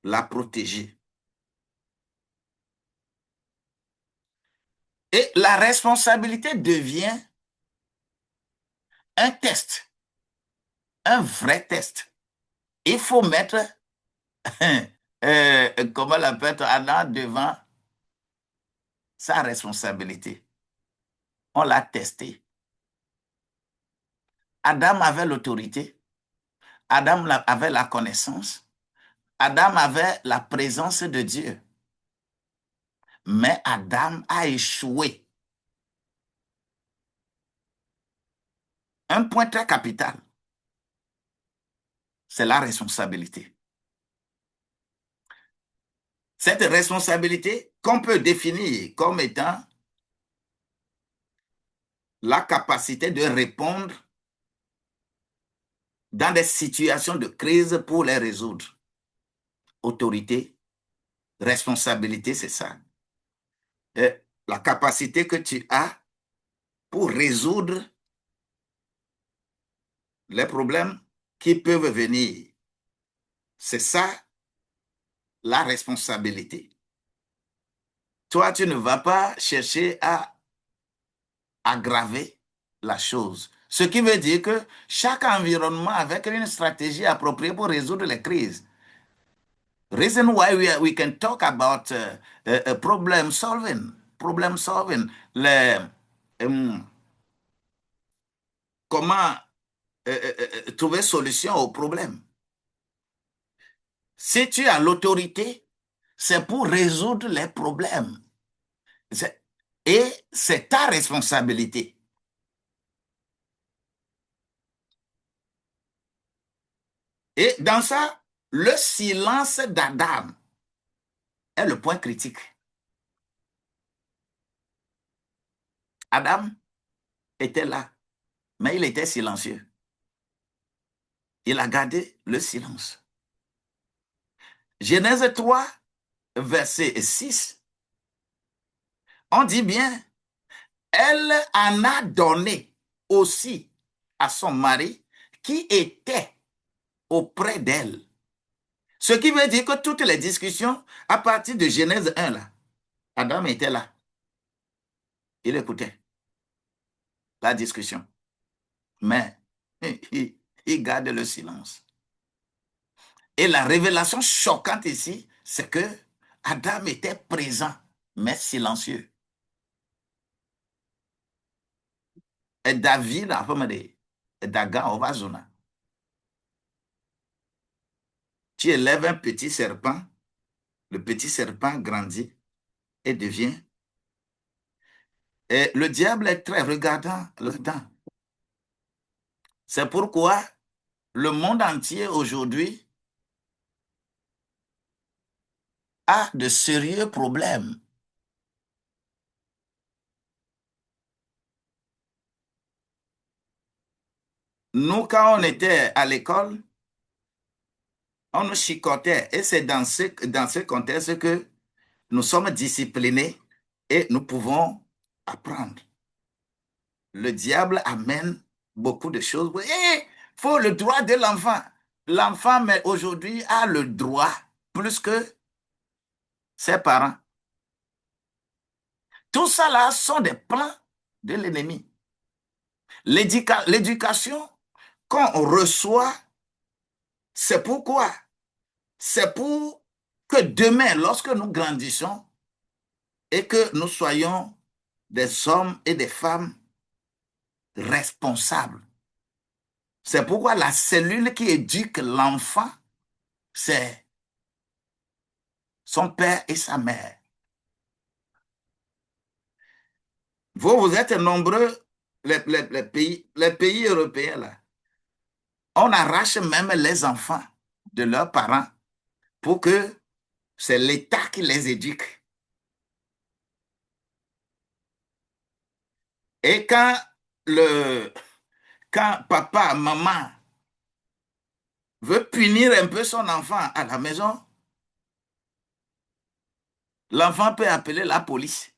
la protéger. Et la responsabilité devient un test, un vrai test. Il faut mettre, comment l'appelle Anna, devant sa responsabilité. On l'a testé. Adam avait l'autorité, Adam avait la connaissance, Adam avait la présence de Dieu. Mais Adam a échoué. Un point très capital, c'est la responsabilité. Cette responsabilité qu'on peut définir comme étant la capacité de répondre dans des situations de crise pour les résoudre. Autorité, responsabilité, c'est ça. Et la capacité que tu as pour résoudre les problèmes qui peuvent venir. C'est ça la responsabilité. Toi, tu ne vas pas chercher à aggraver la chose. Ce qui veut dire que chaque environnement avec une stratégie appropriée pour résoudre les crises. Reason why we can talk about problem solving. Problem solving. Um, comment trouver solution aux problèmes. Si tu as l'autorité, c'est pour résoudre les problèmes. Et c'est ta responsabilité. Et dans ça, le silence d'Adam est le point critique. Adam était là, mais il était silencieux. Il a gardé le silence. Genèse 3, verset 6, on dit bien, Elle en a donné aussi à son mari qui était auprès d'elle. Ce qui veut dire que toutes les discussions, à partir de Genèse 1, là, Adam était là. Il écoutait la discussion. Mais il garde le silence. Et la révélation choquante ici, c'est que Adam était présent, mais silencieux. Et David, Daga, Ovazona. Tu élèves un petit serpent, le petit serpent grandit et devient. Et le diable est très regardant là-dedans. C'est pourquoi le monde entier aujourd'hui a de sérieux problèmes. Nous, quand on était à l'école, on nous chicotait. Et c'est dans ce contexte que nous sommes disciplinés et nous pouvons apprendre. Le diable amène beaucoup de choses. Il faut le droit de l'enfant. L'enfant, mais aujourd'hui, a le droit plus que ses parents. Tout ça là sont des plans de l'ennemi. L'éducation qu'on reçoit, c'est pourquoi? C'est pour que demain, lorsque nous grandissons et que nous soyons des hommes et des femmes responsables. C'est pourquoi la cellule qui éduque l'enfant, c'est son père et sa mère. Vous êtes nombreux, les pays européens, là. On arrache même les enfants de leurs parents pour que c'est l'État qui les éduque. Et quand papa, maman veut punir un peu son enfant à la maison, l'enfant peut appeler la police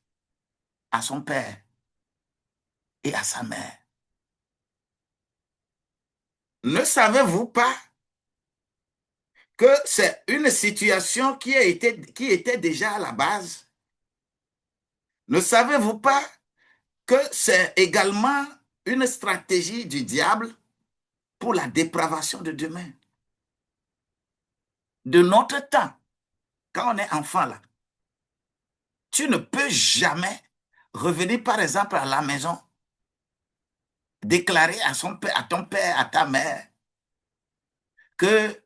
à son père et à sa mère. Ne savez-vous pas que c'est une situation qui était déjà à la base? Ne savez-vous pas que c'est également une stratégie du diable pour la dépravation de demain? De notre temps, quand on est enfant là, tu ne peux jamais revenir par exemple à la maison, déclarer à ton père, à ta mère, que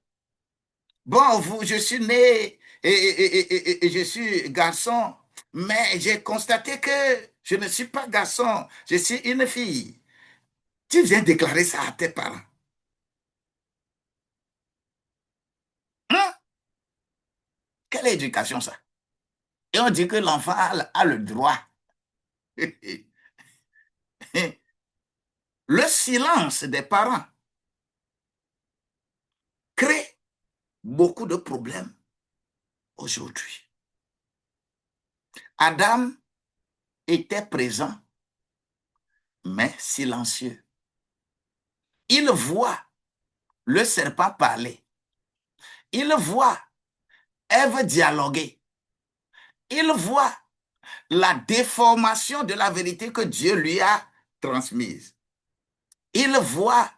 bon, je suis né et je suis garçon, mais j'ai constaté que je ne suis pas garçon, je suis une fille. Tu viens déclarer ça à tes parents. Hein? Quelle éducation ça? Et on dit que l'enfant a le droit. Le silence des parents crée beaucoup de problèmes aujourd'hui. Adam était présent, mais silencieux. Il voit le serpent parler. Il voit Ève dialoguer. Il voit la déformation de la vérité que Dieu lui a transmise. Il voit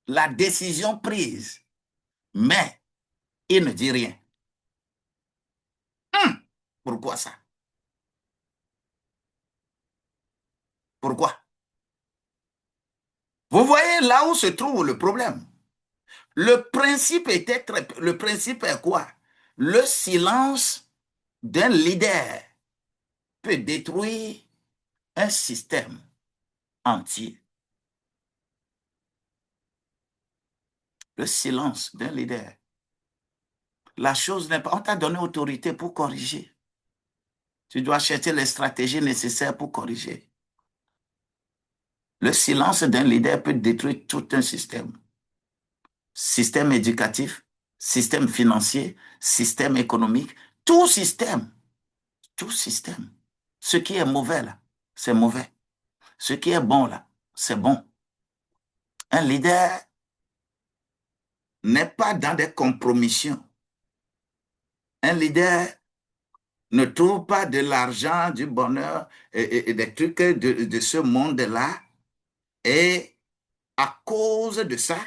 la décision prise, mais il ne dit rien. Pourquoi ça? Pourquoi? Vous voyez là où se trouve le problème. Le principe est quoi? Le silence d'un leader peut détruire un système entier. Le silence d'un leader. La chose n'est pas... On t'a donné autorité pour corriger. Tu dois chercher les stratégies nécessaires pour corriger. Le silence d'un leader peut détruire tout un système. Système éducatif, système financier, système économique, tout système. Tout système. Ce qui est mauvais, là, c'est mauvais. Ce qui est bon là, c'est bon. Un leader n'est pas dans des compromissions. Un leader ne trouve pas de l'argent, du bonheur et des trucs de ce monde-là. Et à cause de ça,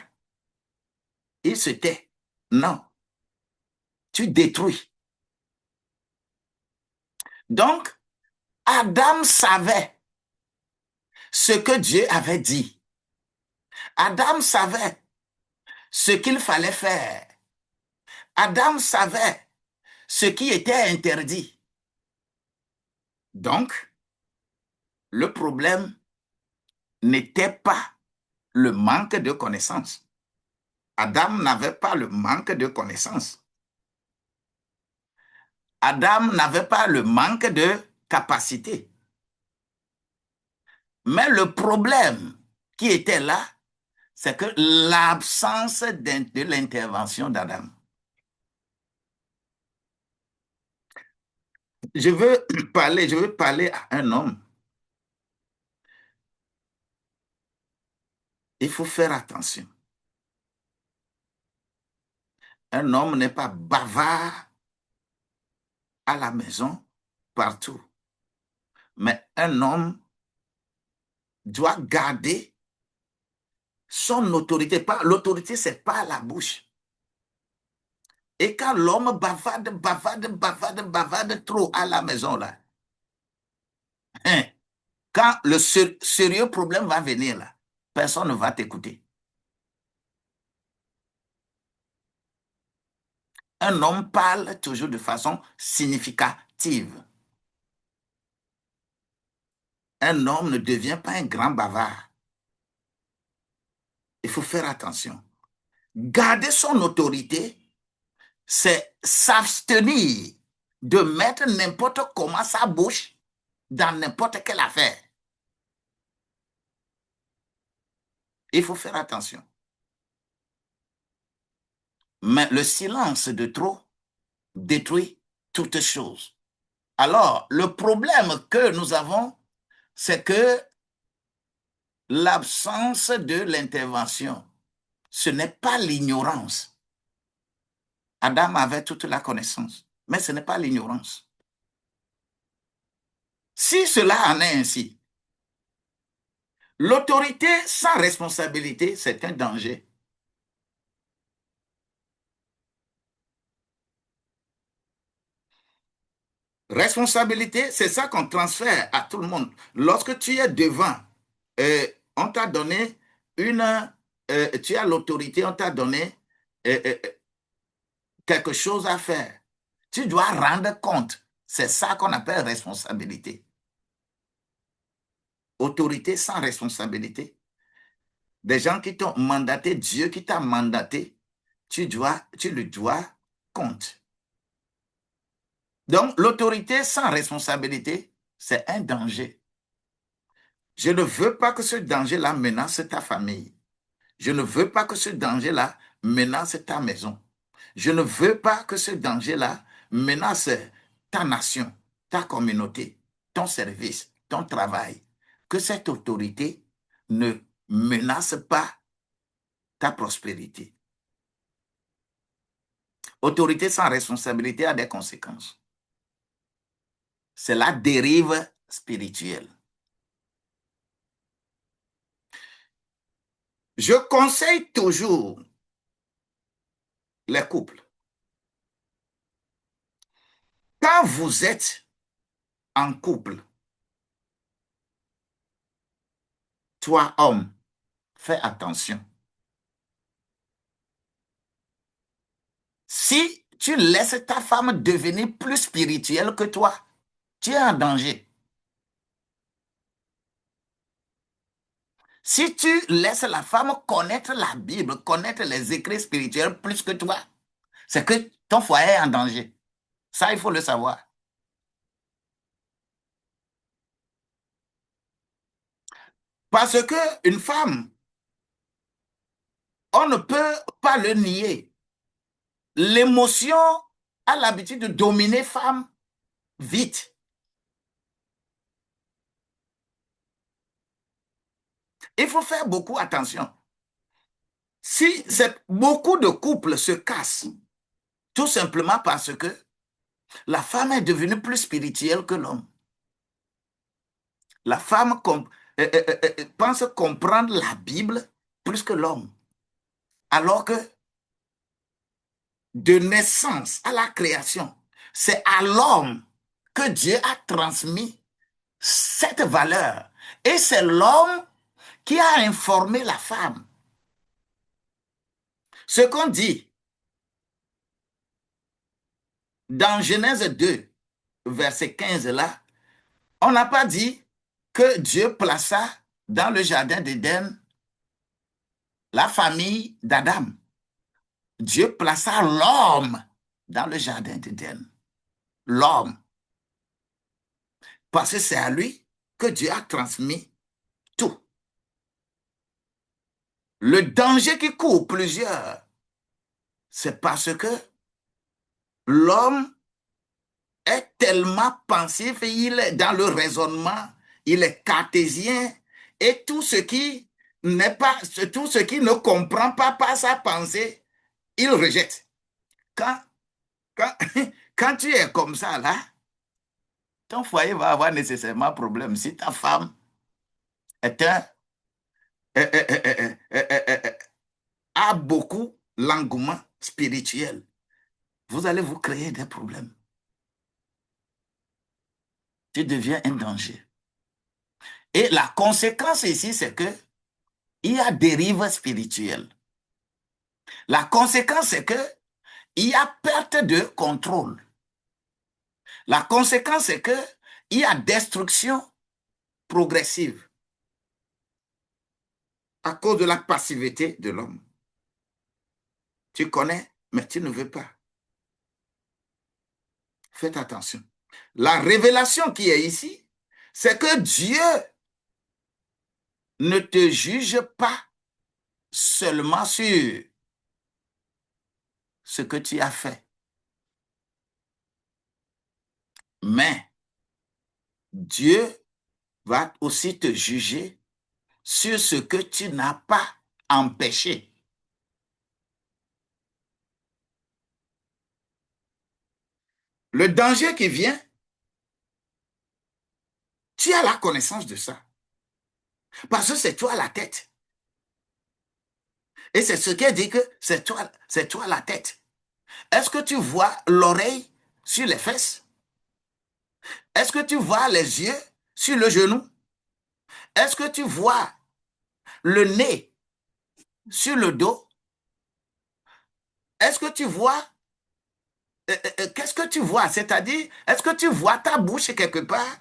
il se tait. Non, tu détruis. Donc, Adam savait ce que Dieu avait dit. Adam savait ce qu'il fallait faire. Adam savait ce qui était interdit. Donc, le problème n'était pas le manque de connaissances. Adam n'avait pas le manque de connaissances. Adam n'avait pas le manque de capacité. Mais le problème qui était là, c'est que l'absence de l'intervention d'Adam. Je veux parler à un homme. Il faut faire attention. Un homme n'est pas bavard à la maison, partout. Mais un homme doit garder son autorité. L'autorité, c'est pas la bouche. Et quand l'homme bavarde trop à la maison, là, hein, quand le sérieux problème va venir, là, personne ne va t'écouter. Un homme parle toujours de façon significative. Un homme ne devient pas un grand bavard. Il faut faire attention. Garder son autorité, c'est s'abstenir de mettre n'importe comment sa bouche dans n'importe quelle affaire. Il faut faire attention. Mais le silence de trop détruit toutes choses. Alors, le problème que nous avons, c'est que l'absence de l'intervention, ce n'est pas l'ignorance. Adam avait toute la connaissance, mais ce n'est pas l'ignorance. Si cela en est ainsi, l'autorité sans responsabilité, c'est un danger. Responsabilité, c'est ça qu'on transfère à tout le monde. Lorsque tu es devant, on t'a donné tu as l'autorité, on t'a donné quelque chose à faire. Tu dois rendre compte. C'est ça qu'on appelle responsabilité. Autorité sans responsabilité. Des gens qui t'ont mandaté, Dieu qui t'a mandaté, tu le dois compte. Donc, l'autorité sans responsabilité, c'est un danger. Je ne veux pas que ce danger-là menace ta famille. Je ne veux pas que ce danger-là menace ta maison. Je ne veux pas que ce danger-là menace ta nation, ta communauté, ton service, ton travail. Que cette autorité ne menace pas ta prospérité. Autorité sans responsabilité a des conséquences. C'est la dérive spirituelle. Je conseille toujours les couples. Quand vous êtes en couple, toi homme, fais attention. Si tu laisses ta femme devenir plus spirituelle que toi, tu es en danger. Si tu laisses la femme connaître la Bible, connaître les écrits spirituels plus que toi, c'est que ton foyer est en danger. Ça, il faut le savoir. Parce que une femme, on ne peut pas le nier. L'émotion a l'habitude de dominer femme. Vite. Il faut faire beaucoup attention. Si beaucoup de couples se cassent, tout simplement parce que la femme est devenue plus spirituelle que l'homme. La femme pense comprendre la Bible plus que l'homme. Alors que de naissance à la création, c'est à l'homme que Dieu a transmis cette valeur. Et c'est l'homme qui a informé la femme. Ce qu'on dit dans Genèse 2, verset 15 là, on n'a pas dit que Dieu plaça dans le jardin d'Éden la famille d'Adam. Dieu plaça l'homme dans le jardin d'Éden. L'homme. Parce que c'est à lui que Dieu a transmis tout. Le danger qui court plusieurs, c'est parce que l'homme est tellement pensif et il est dans le raisonnement, il est cartésien et tout ce qui n'est pas, tout ce qui ne comprend pas par sa pensée, il rejette. Quand, quand, quand tu es comme ça là, ton foyer va avoir nécessairement problème. Si ta femme est a beaucoup l'engouement spirituel, vous allez vous créer des problèmes. Tu deviens un danger. Et la conséquence ici, c'est que il y a dérive spirituelle. La conséquence, c'est que il y a perte de contrôle. La conséquence, c'est que il y a destruction progressive à cause de la passivité de l'homme. Tu connais, mais tu ne veux pas. Faites attention. La révélation qui est ici, c'est que Dieu ne te juge pas seulement sur ce que tu as fait, mais Dieu va aussi te juger sur ce que tu n'as pas empêché. Le danger qui vient, tu as la connaissance de ça. Parce que c'est toi la tête. Et c'est ce qui dit que c'est toi la tête. Est-ce que tu vois l'oreille sur les fesses? Est-ce que tu vois les yeux sur le genou? Est-ce que tu vois le nez sur le dos? Est-ce que tu vois qu'est-ce que tu vois? C'est-à-dire, est-ce que tu vois ta bouche quelque part?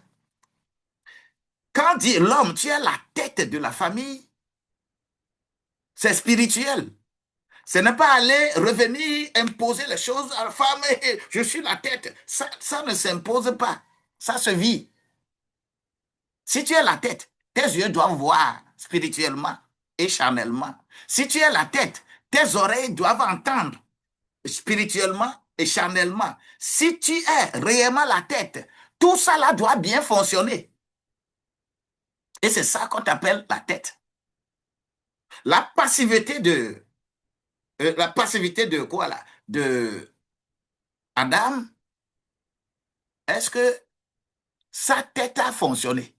Quand dit l'homme, tu es la tête de la famille, c'est spirituel. Ce n'est pas aller revenir imposer les choses à la femme, je suis la tête. Ça ne s'impose pas. Ça se vit. Si tu es la tête, tes yeux doivent voir spirituellement et charnellement. Si tu es la tête, tes oreilles doivent entendre spirituellement et charnellement. Si tu es réellement la tête, tout ça là doit bien fonctionner. Et c'est ça qu'on appelle la tête. La passivité de quoi là? De Adam, est-ce que sa tête a fonctionné?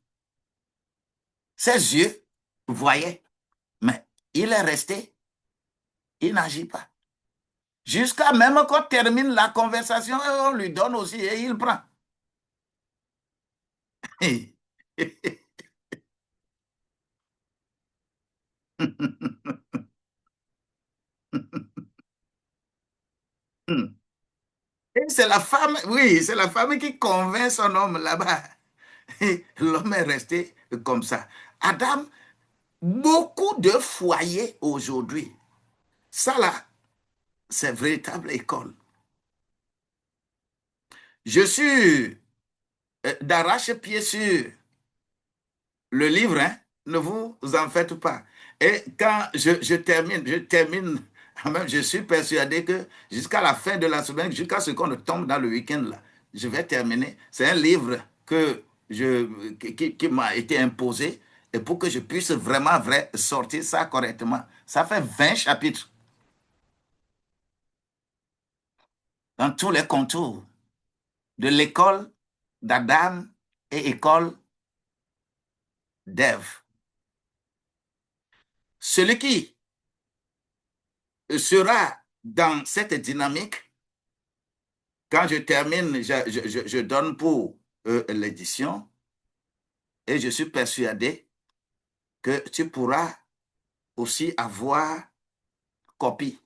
Ses yeux voyaient, mais il est resté, il n'agit pas. Jusqu'à même qu'on termine la conversation, on lui donne aussi et il prend. Et c'est la femme, oui, c'est la femme qui convainc son homme là-bas. L'homme est resté comme ça. Adam, beaucoup de foyers aujourd'hui, ça là, c'est véritable école. Je suis d'arrache-pied sur le livre, hein, ne vous en faites pas. Et quand je termine, même je suis persuadé que jusqu'à la fin de la semaine, jusqu'à ce qu'on ne tombe dans le week-end, là, je vais terminer. C'est un livre qui m'a été imposé Et pour que je puisse vraiment sortir ça correctement, ça fait 20 chapitres dans tous les contours de l'école d'Adam et école d'Ève. Celui qui sera dans cette dynamique, quand je termine, je donne pour l'édition et je suis persuadé que tu pourras aussi avoir copie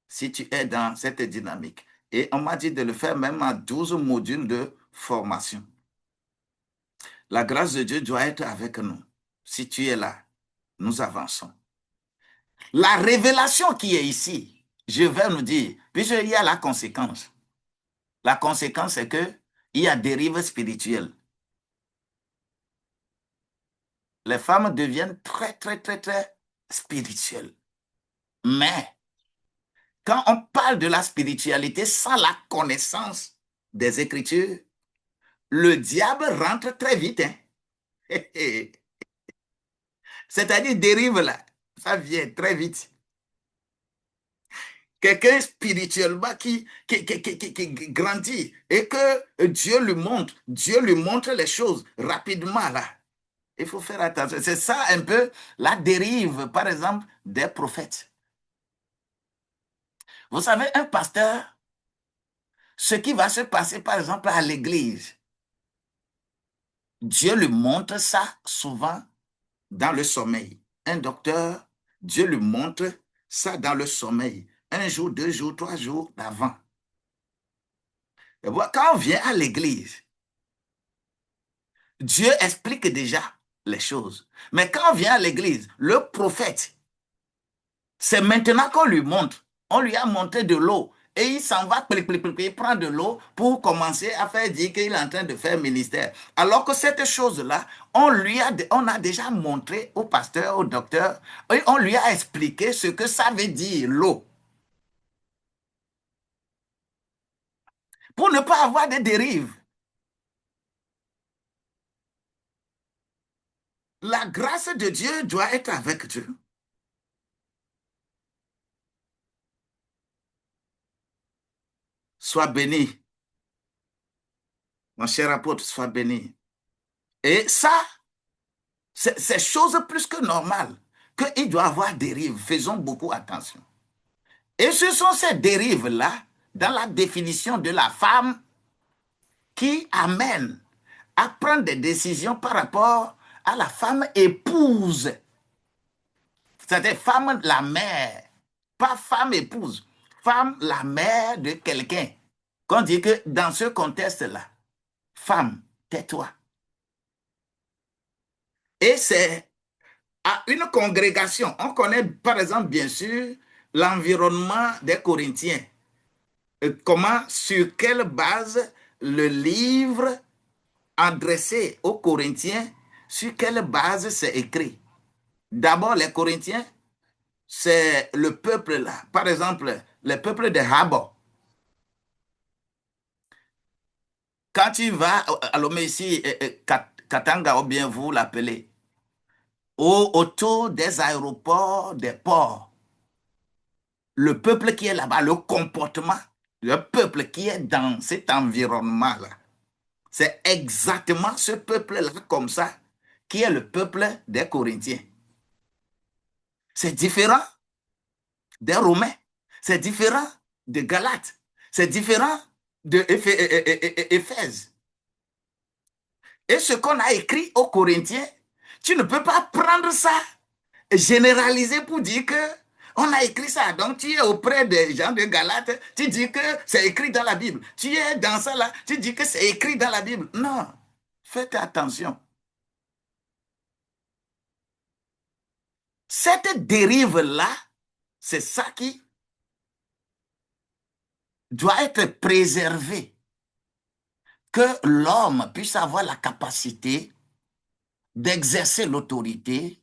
si tu es dans cette dynamique. Et on m'a dit de le faire même en 12 modules de formation. La grâce de Dieu doit être avec nous. Si tu es là, nous avançons. La révélation qui est ici, je vais nous dire, puisqu'il y a la conséquence. La conséquence, c'est qu'il y a dérive spirituelle. Les femmes deviennent très, très, très, très spirituelles. Mais quand on parle de la spiritualité sans la connaissance des Écritures, le diable rentre très vite. Hein. C'est-à-dire dérive là, ça vient très vite. Quelqu'un spirituellement qui grandit et que Dieu lui montre les choses rapidement là. Il faut faire attention. C'est ça un peu la dérive, par exemple, des prophètes. Vous savez, un pasteur, ce qui va se passer, par exemple, à l'église, Dieu lui montre ça souvent dans le sommeil. Un docteur, Dieu lui montre ça dans le sommeil. Un jour, 2 jours, 3 jours d'avant. Quand on vient à l'église, Dieu explique déjà les choses. Mais quand on vient à l'église, le prophète, c'est maintenant qu'on lui montre. On lui a montré de l'eau. Et il s'en va, il prend de l'eau pour commencer à faire dire qu'il est en train de faire ministère. Alors que cette chose-là, on a déjà montré au pasteur, au docteur, et on lui a expliqué ce que ça veut dire l'eau. Pour ne pas avoir de dérives. La grâce de Dieu doit être avec Dieu. Sois béni, mon cher apôtre, sois béni. Et ça, c'est chose plus que normale qu'il doit avoir dérives. Faisons beaucoup attention. Et ce sont ces dérives-là, dans la définition de la femme, qui amènent à prendre des décisions par rapport à la femme épouse. C'est-à-dire femme la mère, pas femme épouse, femme la mère de quelqu'un. Qu'on dit que dans ce contexte-là, femme, tais-toi. Et c'est à une congrégation. On connaît par exemple bien sûr l'environnement des Corinthiens. Comment, sur quelle base le livre adressé aux Corinthiens, sur quelle base c'est écrit. D'abord, les Corinthiens, c'est le peuple là. Par exemple, le peuple de Habor. Quand tu vas à Lomé ici, Katanga ou bien vous l'appelez, autour des aéroports, des ports, le peuple qui est là-bas, le comportement, le peuple qui est dans cet environnement-là, c'est exactement ce peuple-là comme ça qui est le peuple des Corinthiens. C'est différent des Romains, c'est différent de Galates, c'est différent de Éphèse. Et ce qu'on a écrit aux Corinthiens, tu ne peux pas prendre ça et généraliser pour dire que on a écrit ça. Donc tu es auprès des gens de Galates, tu dis que c'est écrit dans la Bible. Tu es dans ça là, tu dis que c'est écrit dans la Bible. Non, faites attention. Cette dérive-là, c'est ça qui doit être préservé. Que l'homme puisse avoir la capacité d'exercer l'autorité,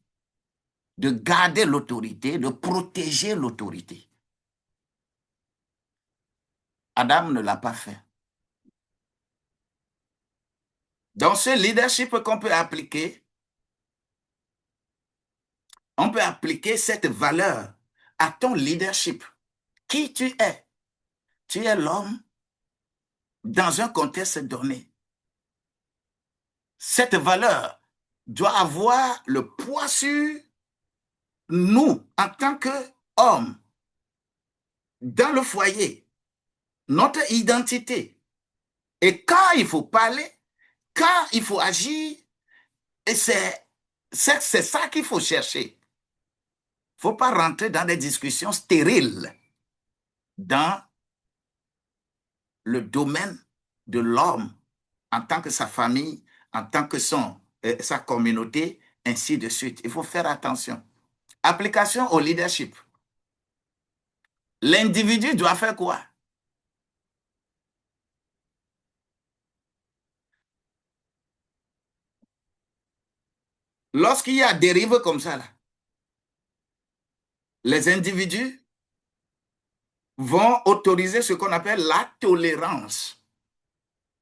de garder l'autorité, de protéger l'autorité. Adam ne l'a pas fait. Donc, ce leadership qu'on peut appliquer, On peut appliquer cette valeur à ton leadership. Qui tu es? Tu es l'homme dans un contexte donné. Cette valeur doit avoir le poids sur nous en tant qu'hommes dans le foyer, notre identité. Et quand il faut parler, quand il faut agir, et c'est ça qu'il faut chercher. Il ne faut pas rentrer dans des discussions stériles dans le domaine de l'homme en tant que sa famille, en tant que sa communauté, ainsi de suite. Il faut faire attention. Application au leadership. L'individu doit faire quoi? Lorsqu'il y a dérive comme ça, là, les individus vont autoriser ce qu'on appelle la tolérance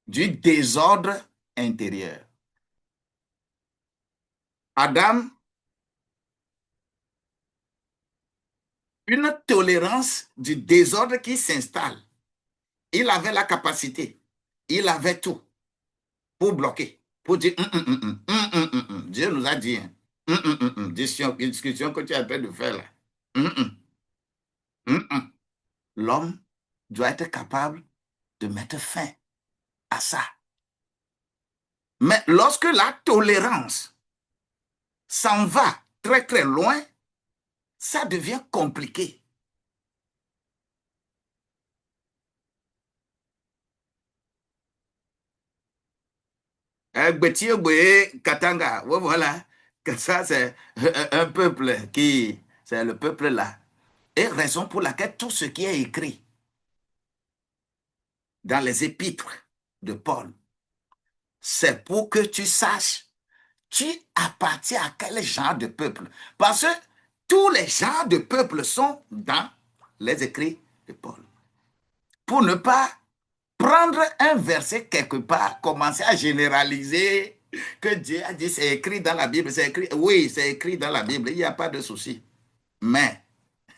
du désordre intérieur. Adam, une tolérance du désordre qui s'installe. Il avait la capacité, il avait tout pour bloquer, pour dire Dieu nous a dit, discussion que tu es en train de faire là. Hum, hum, L'homme doit être capable de mettre fin à ça. Mais lorsque la tolérance s'en va très très loin, ça devient compliqué. Katanga, voilà, ça c'est un peuple c'est le peuple là. Et raison pour laquelle tout ce qui est écrit dans les épîtres de Paul, c'est pour que tu saches, tu appartiens à quel genre de peuple. Parce que tous les genres de peuples sont dans les écrits de Paul. Pour ne pas prendre un verset quelque part, commencer à généraliser que Dieu a dit, c'est écrit dans la Bible, c'est écrit, oui, c'est écrit dans la Bible, il n'y a pas de souci. Mais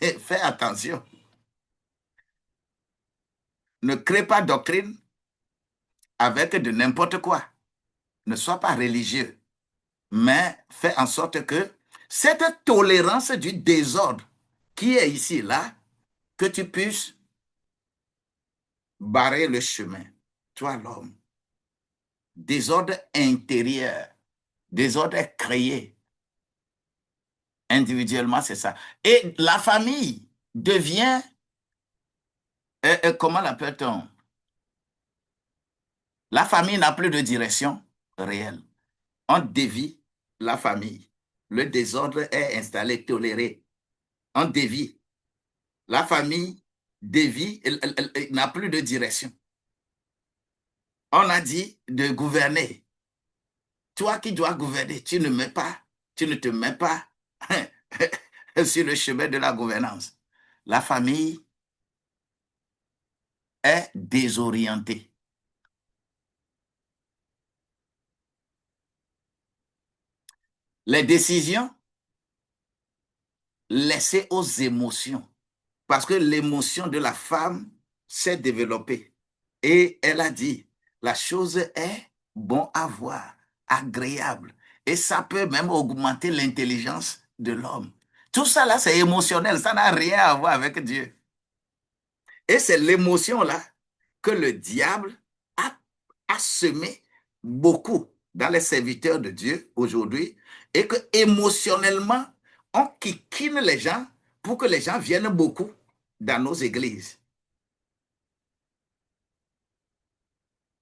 fais attention, ne crée pas doctrine avec de n'importe quoi. Ne sois pas religieux, mais fais en sorte que cette tolérance du désordre qui est ici, là, que tu puisses barrer le chemin. Toi, l'homme, désordre intérieur, désordre créé. Individuellement, c'est ça. Et la famille devient, comment l'appelle-t-on? La famille n'a plus de direction réelle. On dévie la famille. Le désordre est installé, toléré. On dévie. La famille dévie, elle n'a plus de direction. On a dit de gouverner. Toi qui dois gouverner, tu ne te mets pas sur le chemin de la gouvernance. La famille est désorientée. Les décisions laissées aux émotions, parce que l'émotion de la femme s'est développée. Et elle a dit, la chose est bon à voir, agréable, et ça peut même augmenter l'intelligence de l'homme. Tout ça là, c'est émotionnel, ça n'a rien à voir avec Dieu. Et c'est l'émotion-là que le diable a, a semé beaucoup dans les serviteurs de Dieu aujourd'hui et que émotionnellement, on kikine les gens pour que les gens viennent beaucoup dans nos églises.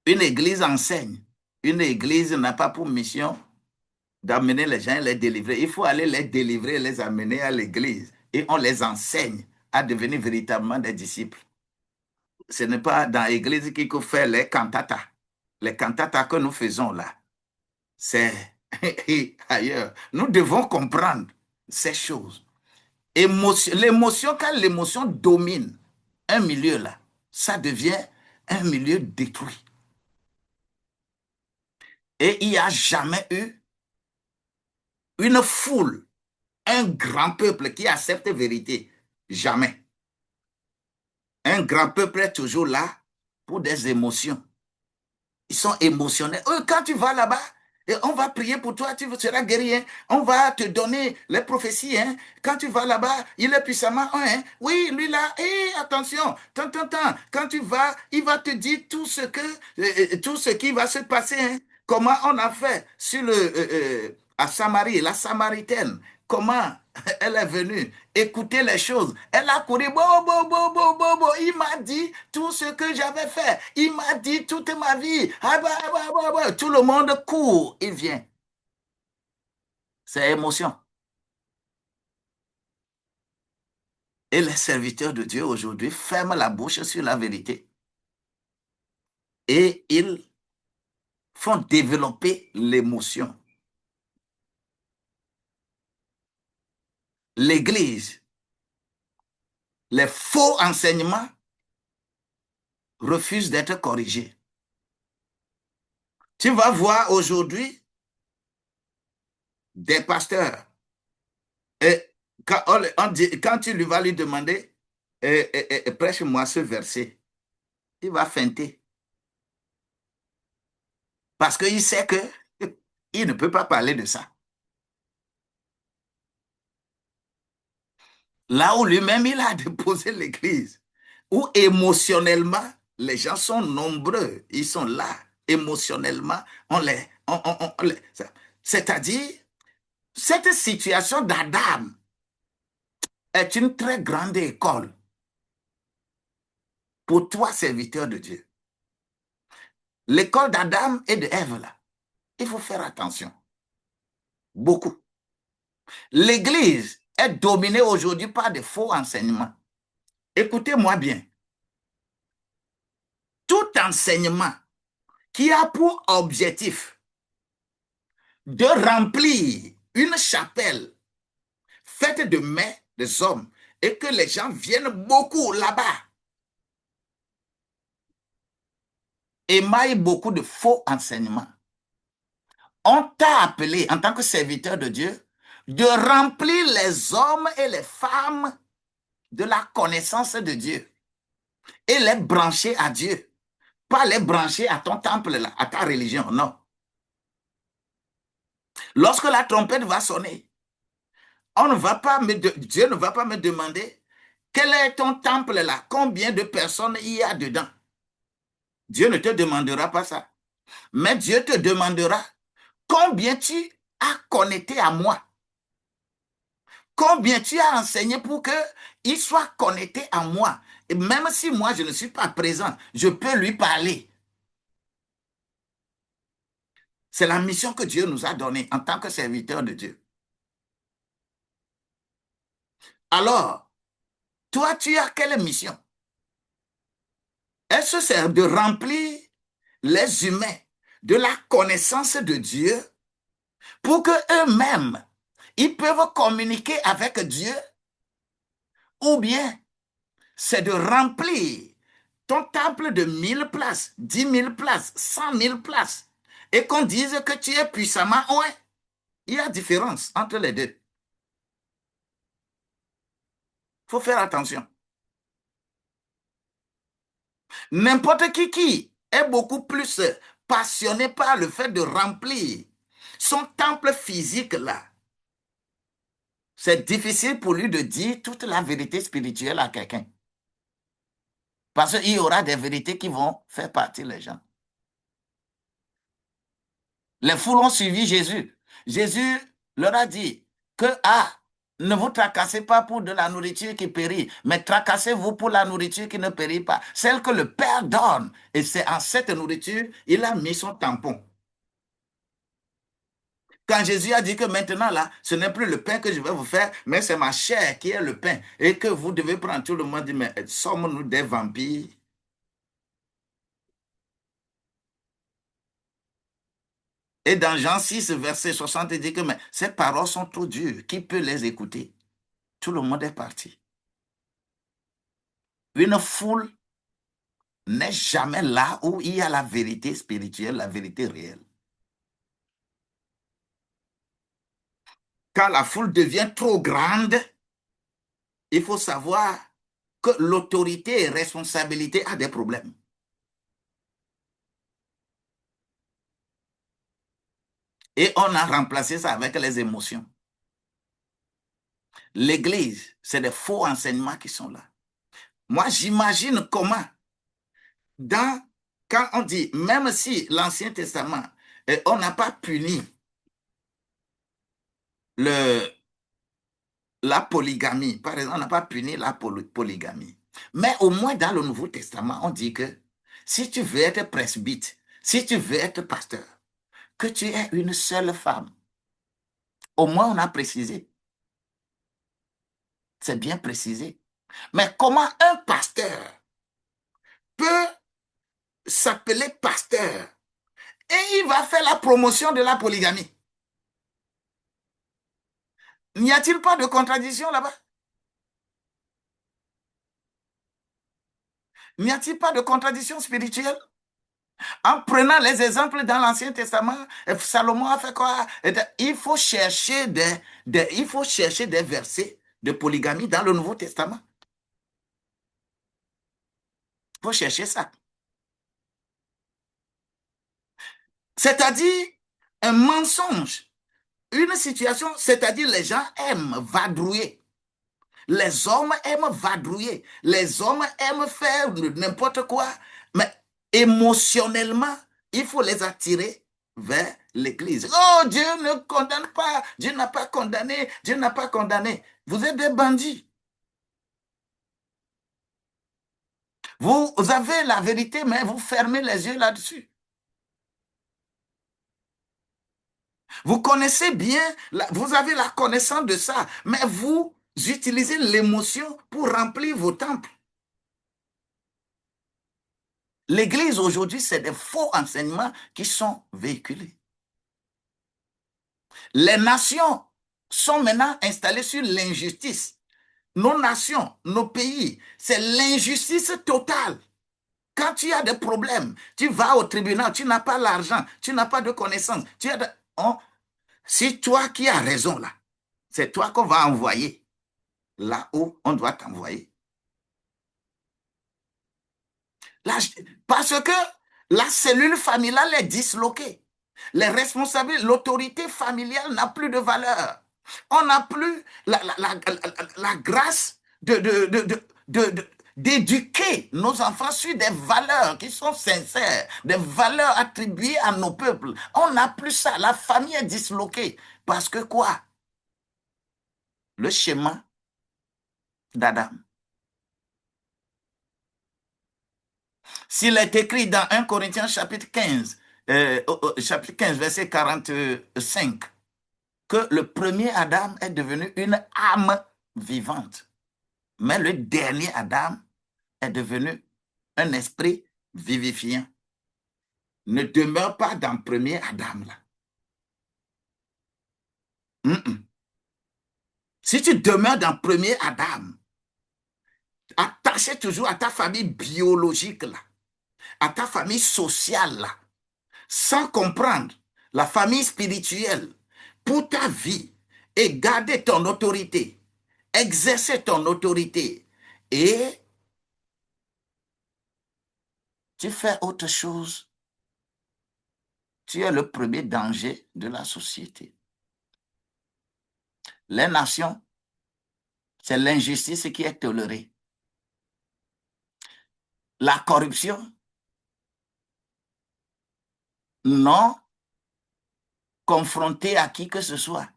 Une église enseigne. Une église n'a pas pour mission d'amener les gens et les délivrer. Il faut aller les délivrer, les amener à l'église. Et on les enseigne à devenir véritablement des disciples. Ce n'est pas dans l'église qu'il faut faire les cantatas. Les cantatas que nous faisons là, c'est ailleurs. Nous devons comprendre ces choses. L'émotion, quand l'émotion domine un milieu là, ça devient un milieu détruit. Et il n'y a jamais eu une foule Un grand peuple qui accepte vérité, jamais. Un grand peuple est toujours là pour des émotions. Ils sont émotionnels. Quand tu vas là-bas, on va prier pour toi, tu seras guéri. Hein. On va te donner les prophéties. Hein. Quand tu vas là-bas, il est puissamment un. Hein. Oui, lui là, attention, quand tu vas, il va te dire tout ce qui va se passer. Hein. Comment on a fait sur à Samarie, la Samaritaine. Comment elle est venue écouter les choses. Elle a couru, il m'a dit tout ce que j'avais fait. Il m'a dit toute ma vie. Ah bah. Tout le monde court, il vient. C'est émotion. Et les serviteurs de Dieu aujourd'hui ferment la bouche sur la vérité. Et ils font développer l'émotion. L'Église, les faux enseignements refusent d'être corrigés. Tu vas voir aujourd'hui des pasteurs. Et quand tu lui vas lui demander, prêche-moi ce verset, il va feinter. Parce qu'il sait que il ne peut pas parler de ça. Là où lui-même, il a déposé l'église, où émotionnellement, les gens sont nombreux, ils sont là, émotionnellement, c'est-à-dire, cette situation d'Adam est une très grande école pour toi, serviteur de Dieu. L'école d'Adam et de Ève, là, il faut faire attention. Beaucoup. L'Église est dominée aujourd'hui par de faux enseignements. Écoutez-moi bien. Tout enseignement qui a pour objectif de remplir une chapelle faite de mains des hommes et que les gens viennent beaucoup là-bas émaille beaucoup de faux enseignements. On t'a appelé en tant que serviteur de Dieu de remplir les hommes et les femmes de la connaissance de Dieu et les brancher à Dieu. Pas les brancher à ton temple, là, à ta religion, non. Lorsque la trompette va sonner, Dieu ne va pas me demander quel est ton temple là, combien de personnes il y a dedans. Dieu ne te demandera pas ça. Mais Dieu te demandera combien tu as connecté à moi. Combien tu as enseigné pour qu'il soit connecté à moi. Et même si moi je ne suis pas présent, je peux lui parler. C'est la mission que Dieu nous a donnée en tant que serviteurs de Dieu. Alors, toi, tu as quelle mission? Est-ce que c'est de remplir les humains de la connaissance de Dieu pour qu'eux-mêmes, ils peuvent communiquer avec Dieu? Ou bien c'est de remplir ton temple de 1000 places, 10 000 places, 100 000 places et qu'on dise que tu es puissamment? Ouais, il y a différence entre les deux. Il faut faire attention. N'importe qui est beaucoup plus passionné par le fait de remplir son temple physique là. C'est difficile pour lui de dire toute la vérité spirituelle à quelqu'un. Parce qu'il y aura des vérités qui vont faire partir les gens. Les foules ont suivi Jésus. Jésus leur a dit que, ne vous tracassez pas pour de la nourriture qui périt, mais tracassez-vous pour la nourriture qui ne périt pas, celle que le Père donne. Et c'est en cette nourriture, il a mis son tampon. Quand Jésus a dit que maintenant, là, ce n'est plus le pain que je vais vous faire, mais c'est ma chair qui est le pain, et que vous devez prendre, tout le monde dit, mais sommes-nous des vampires? Et dans Jean 6, verset 60, il dit que mais ces paroles sont trop dures, qui peut les écouter? Tout le monde est parti. Une foule n'est jamais là où il y a la vérité spirituelle, la vérité réelle. Quand la foule devient trop grande, il faut savoir que l'autorité et responsabilité a des problèmes. Et on a remplacé ça avec les émotions. L'Église, c'est des faux enseignements qui sont là. Moi, j'imagine comment, dans, quand on dit, même si l'Ancien Testament, on n'a pas puni le, la polygamie, par exemple, on n'a pas puni la polygamie. Mais au moins dans le Nouveau Testament, on dit que si tu veux être presbyte, si tu veux être pasteur, que tu aies une seule femme. Au moins, on a précisé. C'est bien précisé. Mais comment un pasteur peut s'appeler pasteur et il va faire la promotion de la polygamie? N'y a-t-il pas de contradiction là-bas? N'y a-t-il pas de contradiction spirituelle? En prenant les exemples dans l'Ancien Testament, Salomon a fait quoi? Il faut chercher des versets de polygamie dans le Nouveau Testament. Il faut chercher ça. C'est-à-dire un mensonge, une situation, c'est-à-dire les gens aiment vadrouiller. Les hommes aiment vadrouiller. Les hommes aiment faire n'importe quoi. Mais émotionnellement, il faut les attirer vers l'Église. Oh, Dieu ne condamne pas. Dieu n'a pas condamné. Dieu n'a pas condamné. Vous êtes des bandits. Vous avez la vérité, mais vous fermez les yeux là-dessus. Vous connaissez bien, vous avez la connaissance de ça, mais vous utilisez l'émotion pour remplir vos temples. L'Église aujourd'hui, c'est des faux enseignements qui sont véhiculés. Les nations sont maintenant installées sur l'injustice. Nos nations, nos pays, c'est l'injustice totale. Quand tu as des problèmes, tu vas au tribunal, tu n'as pas l'argent, tu n'as pas de connaissances. C'est toi qui as raison là. C'est toi qu'on va envoyer là où on doit t'envoyer. Là, parce que la cellule familiale est disloquée. Les responsabilités, l'autorité familiale n'a plus de valeur. On n'a plus la grâce d'éduquer nos enfants sur des valeurs qui sont sincères, des valeurs attribuées à nos peuples. On n'a plus ça. La famille est disloquée. Parce que quoi? Le schéma d'Adam. S'il est écrit dans 1 Corinthiens chapitre 15, verset 45, que le premier Adam est devenu une âme vivante, mais le dernier Adam est devenu un esprit vivifiant. Ne demeure pas dans le premier Adam là. Si tu demeures dans le premier Adam, attaché toujours à ta famille biologique là, à ta famille sociale là, sans comprendre la famille spirituelle pour ta vie et garder ton autorité, exercer ton autorité et tu fais autre chose, tu es le premier danger de la société. Les nations, c'est l'injustice qui est tolérée. La corruption, non confrontée à qui que ce soit.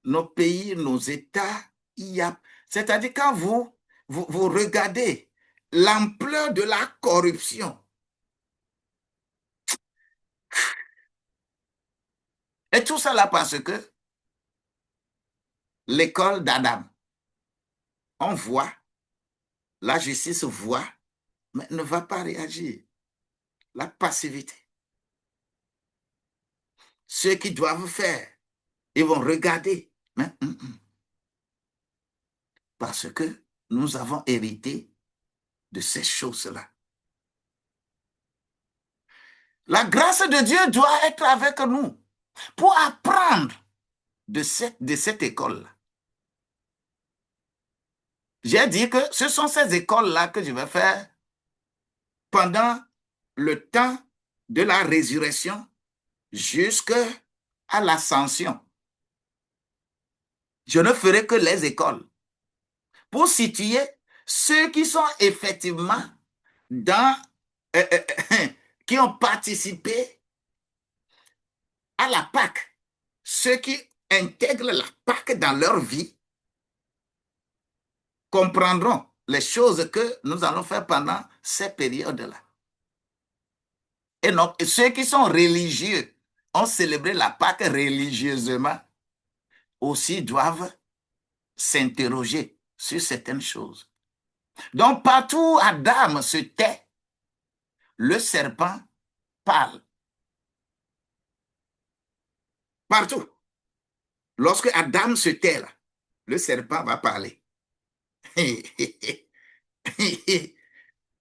Nos pays, nos États, il y a... C'est-à-dire quand vous regardez l'ampleur de la corruption, et tout ça là parce que l'école d'Adam, on voit, la justice voit, mais ne va pas réagir. La passivité. Ceux qui doivent faire, ils vont regarder. Mais, parce que nous avons hérité de ces choses-là. La grâce de Dieu doit être avec nous pour apprendre de cette école-là. J'ai dit que ce sont ces écoles-là que je vais faire pendant le temps de la résurrection jusqu'à l'ascension. Je ne ferai que les écoles pour situer ceux qui sont effectivement dans, qui ont participé à la Pâque, ceux qui intègrent la Pâque dans leur vie comprendront les choses que nous allons faire pendant ces périodes-là. Et donc, ceux qui sont religieux, ont célébré la Pâque religieusement, aussi doivent s'interroger sur certaines choses. Donc, partout où Adam se tait, le serpent parle. Partout. Lorsque Adam se tait, là, le serpent va parler.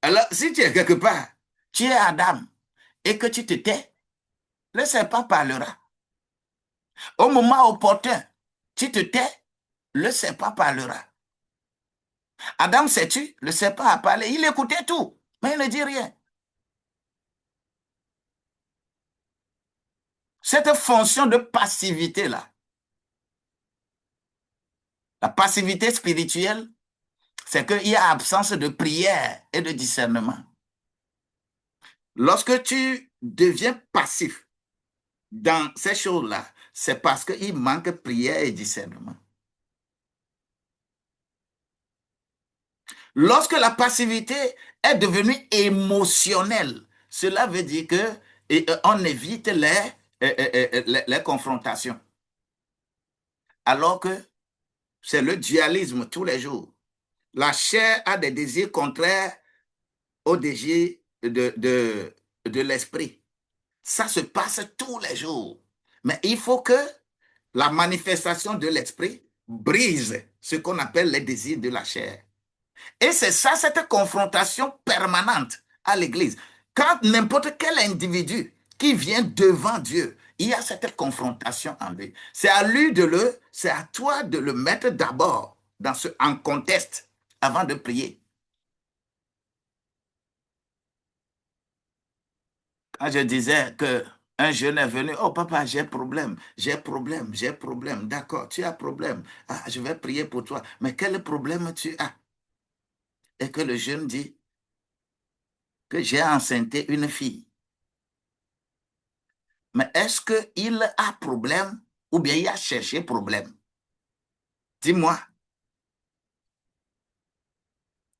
Alors, si tu es quelque part, tu es Adam et que tu te tais, le serpent parlera. Au moment opportun, tu te tais, le serpent parlera. Adam, sais-tu, le serpent a parlé, il écoutait tout, mais il ne dit rien. Cette fonction de passivité-là, la passivité spirituelle, c'est qu'il y a absence de prière et de discernement. Lorsque tu deviens passif dans ces choses-là, c'est parce qu'il manque prière et discernement. Lorsque la passivité est devenue émotionnelle, cela veut dire que on évite les confrontations. Alors que c'est le dualisme tous les jours. La chair a des désirs contraires aux désirs de l'esprit. Ça se passe tous les jours. Mais il faut que la manifestation de l'esprit brise ce qu'on appelle les désirs de la chair. Et c'est ça, cette confrontation permanente à l'Église. Quand n'importe quel individu qui vient devant Dieu, il y a cette confrontation en lui. C'est à toi de le mettre d'abord en contexte avant de prier. Quand je disais que un jeune est venu, oh papa, j'ai problème, j'ai problème, j'ai problème. D'accord, tu as problème. Ah, je vais prier pour toi. Mais quel problème tu as? Et que le jeune dit que j'ai enceinté une fille. Mais est-ce qu'il a problème ou bien il a cherché problème? Dis-moi.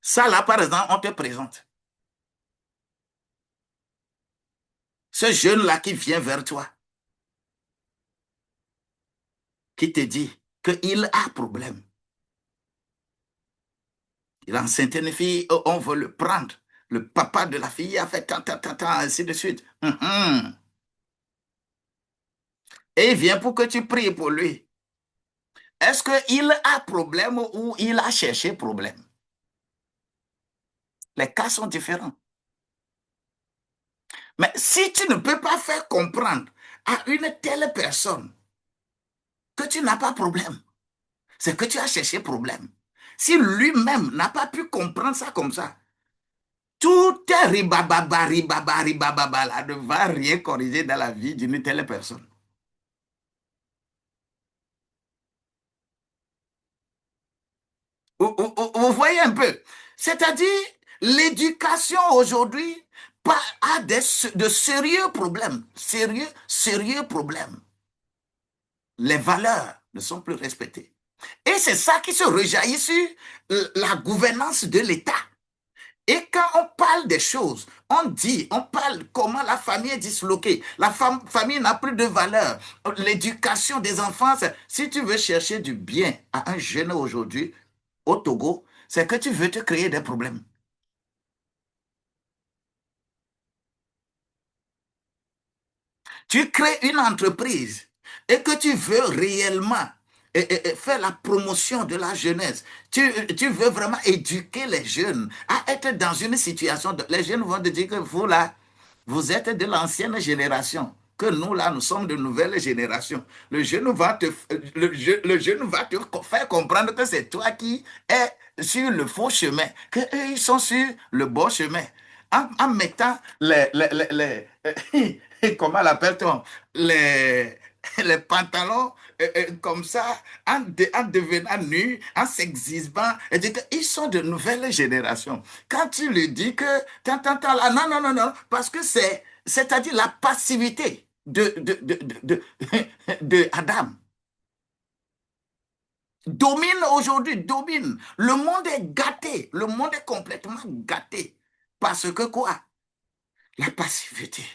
Ça là, par exemple, on te présente. Ce jeune-là qui vient vers toi, qui te dit qu'il a problème. Il a enceinté une fille, on veut le prendre. Le papa de la fille a fait tant, ainsi de suite. Et il vient pour que tu pries pour lui. Est-ce qu'il a problème ou il a cherché problème? Les cas sont différents. Mais si tu ne peux pas faire comprendre à une telle personne que tu n'as pas problème, c'est que tu as cherché problème. Si lui-même n'a pas pu comprendre ça comme ça, tout est ribababa là, ne va rien corriger dans la vie d'une telle personne. Vous voyez un peu? C'est-à-dire, l'éducation aujourd'hui a de sérieux problèmes. Sérieux problèmes. Les valeurs ne sont plus respectées. Et c'est ça qui se rejaillit sur la gouvernance de l'État. Et quand on parle des choses, on parle comment la famille est disloquée. La famille n'a plus de valeur. L'éducation des enfants, si tu veux chercher du bien à un jeune aujourd'hui au Togo, c'est que tu veux te créer des problèmes. Tu crées une entreprise et que tu veux réellement faire la promotion de la jeunesse. Tu veux vraiment éduquer les jeunes à être dans une situation. Les jeunes vont te dire que vous là, vous êtes de l'ancienne génération. que nous, là, nous sommes de nouvelles générations. Le jeune va te faire comprendre que c'est toi qui es sur le faux chemin, qu'eux, ils sont sur le bon chemin. En mettant comment l'appelle-t-on? Les, les pantalons comme ça, en devenant nus, en s'exhibant. Ils sont de nouvelles générations. Quand tu lui dis que, t'entends là, non, non, non, non, parce que c'est-à-dire la passivité de Adam domine aujourd'hui, domine. Le monde est gâté, le monde est complètement gâté. Parce que quoi? La passivité.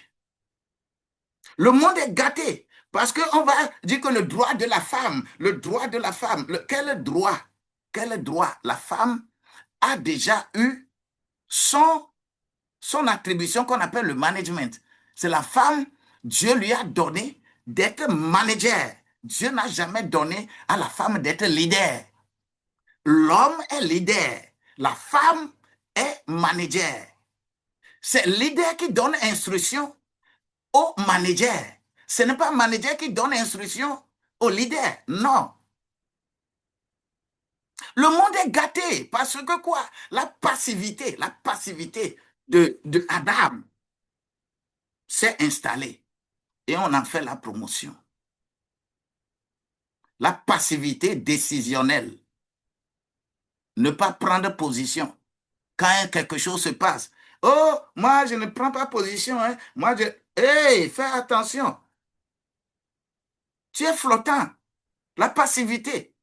Le monde est gâté. Parce qu'on va dire que le droit de la femme, le droit de la femme, quel droit? Quel droit? La femme a déjà eu son, son attribution qu'on appelle le management. C'est la femme, Dieu lui a donné d'être manager. Dieu n'a jamais donné à la femme d'être leader. L'homme est leader. La femme est manager. C'est le leader qui donne instruction au manager. Ce n'est pas le manager qui donne instruction au leader. Non. Le monde est gâté parce que quoi? La passivité de Adam s'est installée et on en fait la promotion. La passivité décisionnelle. Ne pas prendre position. Quand quelque chose se passe. Oh, moi, je ne prends pas position. Hein. Moi, je... Hey, fais attention. Tu es flottant. La passivité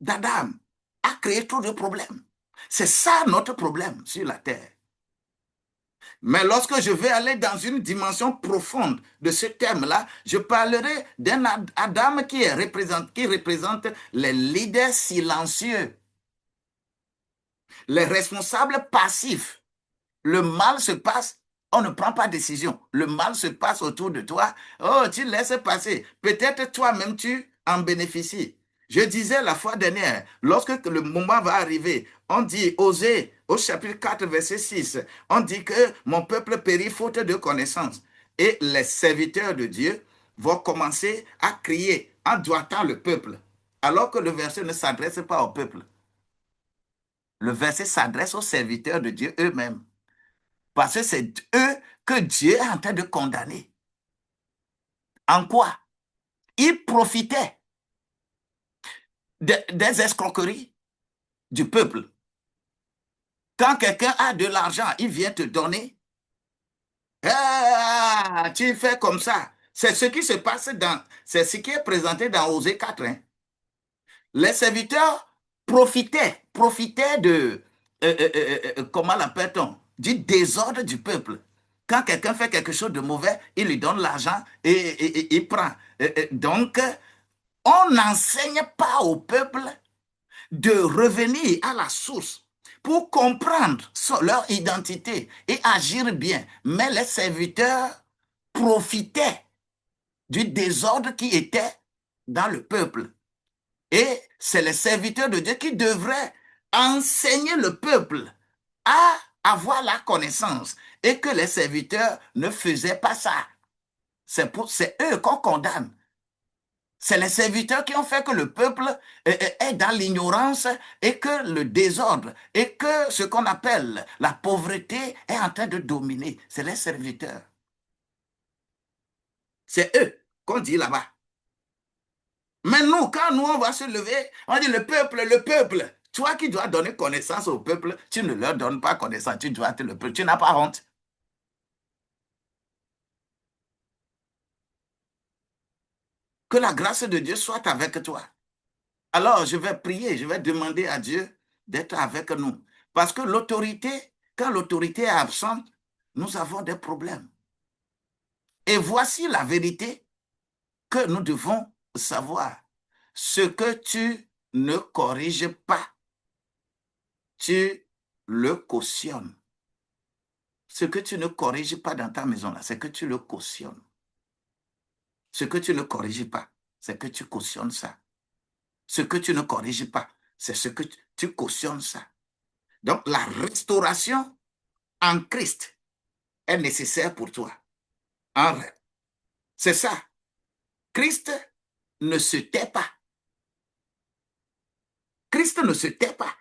d'Adam a créé trop de problèmes. C'est ça notre problème sur la terre. Mais lorsque je vais aller dans une dimension profonde de ce thème-là, je parlerai d'un Adam qui représente les leaders silencieux, les responsables passifs. Le mal se passe, on ne prend pas de décision. Le mal se passe autour de toi. Oh, tu laisses passer. Peut-être toi-même, tu en bénéficies. Je disais la fois dernière, lorsque le moment va arriver, on dit, Osée, au chapitre 4, verset 6, on dit que mon peuple périt faute de connaissance. Et les serviteurs de Dieu vont commencer à crier en doigtant le peuple, alors que le verset ne s'adresse pas au peuple. Le verset s'adresse aux serviteurs de Dieu eux-mêmes. Parce que c'est eux que Dieu est en train de condamner. En quoi? Ils profitaient des escroqueries du peuple. Quand quelqu'un a de l'argent, il vient te donner. Ah, tu fais comme ça. C'est ce qui se passe c'est ce qui est présenté dans Osée 4. Hein. Les serviteurs profitaient comment l'appelle-t-on? Du désordre du peuple. Quand quelqu'un fait quelque chose de mauvais, il lui donne l'argent et il prend. Donc, on n'enseigne pas au peuple de revenir à la source pour comprendre leur identité et agir bien. Mais les serviteurs profitaient du désordre qui était dans le peuple. Et c'est les serviteurs de Dieu qui devraient enseigner le peuple à avoir la connaissance et que les serviteurs ne faisaient pas ça. C'est eux qu'on condamne. C'est les serviteurs qui ont fait que le peuple est dans l'ignorance et que le désordre et que ce qu'on appelle la pauvreté est en train de dominer. C'est les serviteurs. C'est eux qu'on dit là-bas. Mais nous, quand nous, on va se lever, on dit le peuple, le peuple. Toi qui dois donner connaissance au peuple, tu ne leur donnes pas connaissance, tu dois être le peuple. Tu n'as pas honte. Que la grâce de Dieu soit avec toi. Alors, je vais prier, je vais demander à Dieu d'être avec nous. Parce que l'autorité, quand l'autorité est absente, nous avons des problèmes. Et voici la vérité que nous devons savoir. Ce que tu ne corriges pas, tu le cautionnes. Ce que tu ne corriges pas dans ta maison, là, c'est que tu le cautionnes. Ce que tu ne corriges pas, c'est que tu cautionnes ça. Ce que tu ne corriges pas, c'est ce que tu cautionnes ça. Donc, la restauration en Christ est nécessaire pour toi. En C'est ça. Christ ne se tait pas. Christ ne se tait pas.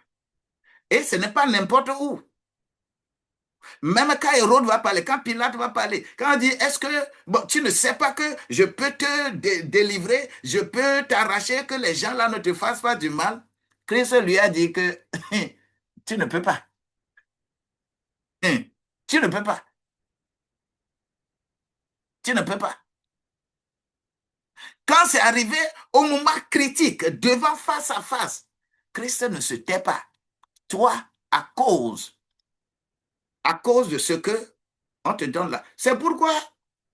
Et ce n'est pas n'importe où. Même quand Hérode va parler, quand Pilate va parler, quand il dit, est-ce que bon, tu ne sais pas que je peux te délivrer, je peux t'arracher, que les gens là ne te fassent pas du mal? Christ lui a dit que tu ne peux pas. Tu ne peux pas. Tu ne peux pas. Quand c'est arrivé au moment critique, devant face à face, Christ ne se tait pas. Toi, à cause de ce que on te donne là. C'est pourquoi,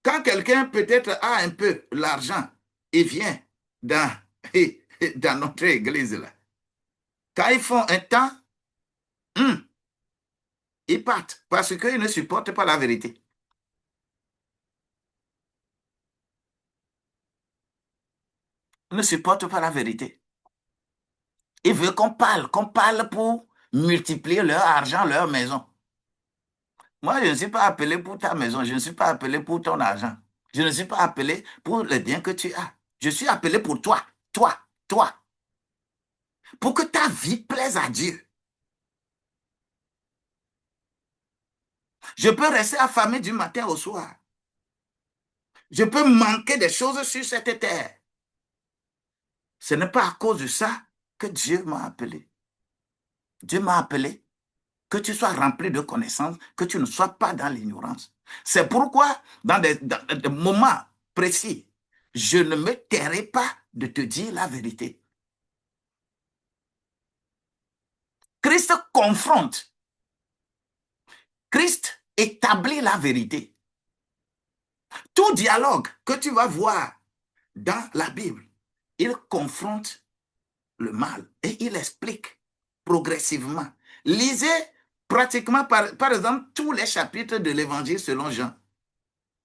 quand quelqu'un peut-être a un peu l'argent et vient dans, dans notre église là, quand ils font un temps, hum, ils partent parce qu'ils ne supportent pas la vérité. Ils ne supportent pas la vérité. Ils veulent qu'on parle pour multiplier leur argent, leur maison. Moi, je ne suis pas appelé pour ta maison, je ne suis pas appelé pour ton argent. Je ne suis pas appelé pour le bien que tu as. Je suis appelé pour toi, toi, toi, pour que ta vie plaise à Dieu. Je peux rester affamé du matin au soir. Je peux manquer des choses sur cette terre. Ce n'est pas à cause de ça que Dieu m'a appelé. Dieu m'a appelé que tu sois rempli de connaissances, que tu ne sois pas dans l'ignorance. C'est pourquoi, dans des moments précis, je ne me tairai pas de te dire la vérité. Christ confronte. Christ établit la vérité. Tout dialogue que tu vas voir dans la Bible, il confronte le mal et il explique progressivement. Lisez pratiquement, par exemple, tous les chapitres de l'Évangile selon Jean.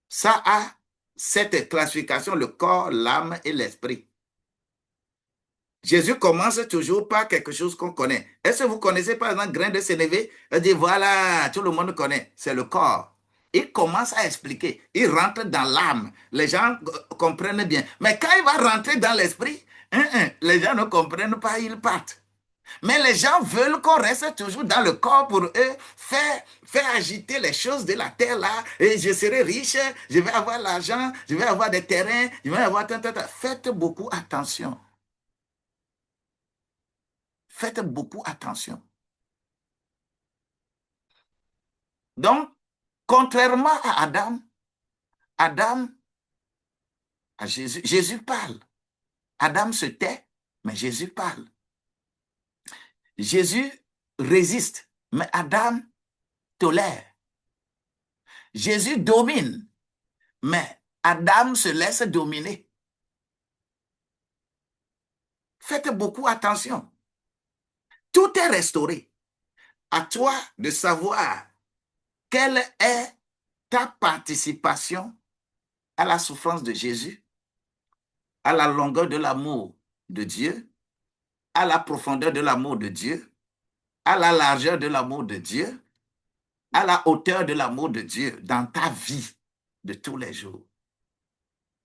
Ça a cette classification, le corps, l'âme et l'esprit. Jésus commence toujours par quelque chose qu'on connaît. Est-ce que vous connaissez par exemple grain de sénévé? Il dit voilà, tout le monde connaît, c'est le corps. Il commence à expliquer, il rentre dans l'âme. Les gens comprennent bien. Mais quand il va rentrer dans l'esprit, les gens ne comprennent pas, ils partent. Mais les gens veulent qu'on reste toujours dans le corps pour eux, faire agiter les choses de la terre là. Et je serai riche, je vais avoir l'argent, je vais avoir des terrains, je vais avoir tant. Faites beaucoup attention. Faites beaucoup attention. Donc, contrairement à Adam, à Jésus, Jésus parle. Adam se tait, mais Jésus parle. Jésus résiste, mais Adam tolère. Jésus domine, mais Adam se laisse dominer. Faites beaucoup attention. Tout est restauré. À toi de savoir quelle est ta participation à la souffrance de Jésus, à la longueur de l'amour de Dieu, à la profondeur de l'amour de Dieu, à la largeur de l'amour de Dieu, à la hauteur de l'amour de Dieu dans ta vie de tous les jours.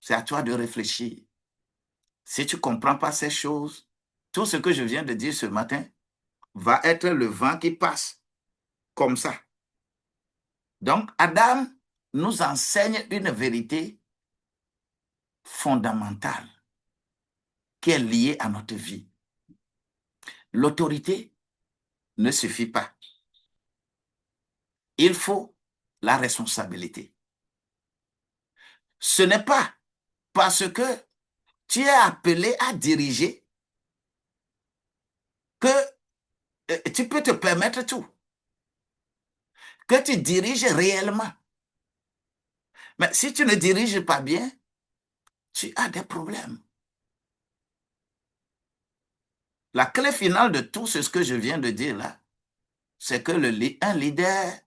C'est à toi de réfléchir. Si tu ne comprends pas ces choses, tout ce que je viens de dire ce matin va être le vent qui passe comme ça. Donc, Adam nous enseigne une vérité fondamentale qui est liée à notre vie. L'autorité ne suffit pas. Il faut la responsabilité. Ce n'est pas parce que tu es appelé à diriger que tu peux te permettre tout, que tu diriges réellement. Mais si tu ne diriges pas bien, tu as des problèmes. La clé finale de tout ce que je viens de dire là, c'est que un leader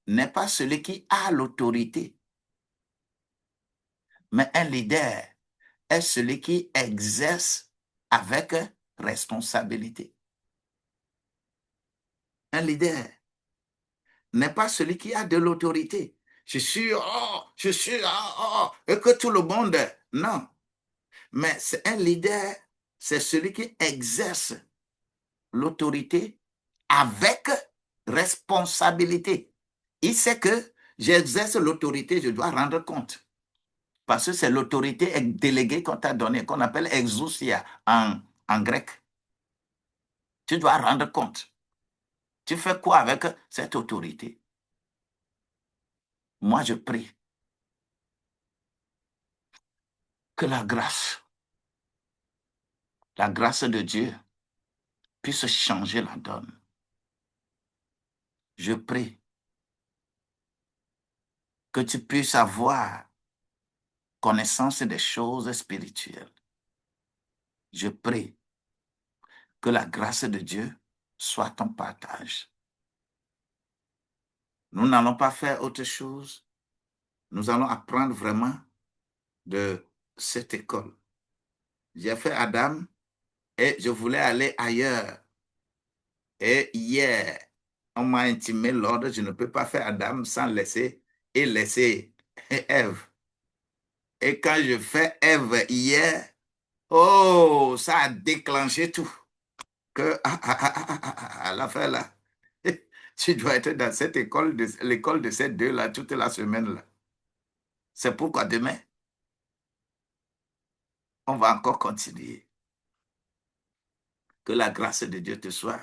n'est pas celui qui a l'autorité, mais un leader est celui qui exerce avec responsabilité. Un leader n'est pas celui qui a de l'autorité, je suis, et que tout le monde, non. Mais c'est un leader, c'est celui qui exerce l'autorité avec responsabilité. Il sait que j'exerce l'autorité, je dois rendre compte. Parce que c'est l'autorité déléguée qu'on t'a donnée, qu'on appelle exousia en grec. Tu dois rendre compte. Tu fais quoi avec cette autorité? Moi, je prie que la grâce de Dieu puisse changer la donne. Je prie que tu puisses avoir connaissance des choses spirituelles. Je prie que la grâce de Dieu soit ton partage. Nous n'allons pas faire autre chose. Nous allons apprendre vraiment de cette école. J'ai fait Adam et je voulais aller ailleurs. Et hier, on m'a intimé l'ordre, je ne peux pas faire Adam sans laisser Ève. Et quand je fais Ève hier, oh, ça a déclenché tout. Que à la fin là, tu dois être dans cette école, l'école de ces deux-là toute la semaine là. C'est pourquoi demain, on va encore continuer. Que la grâce de Dieu te soit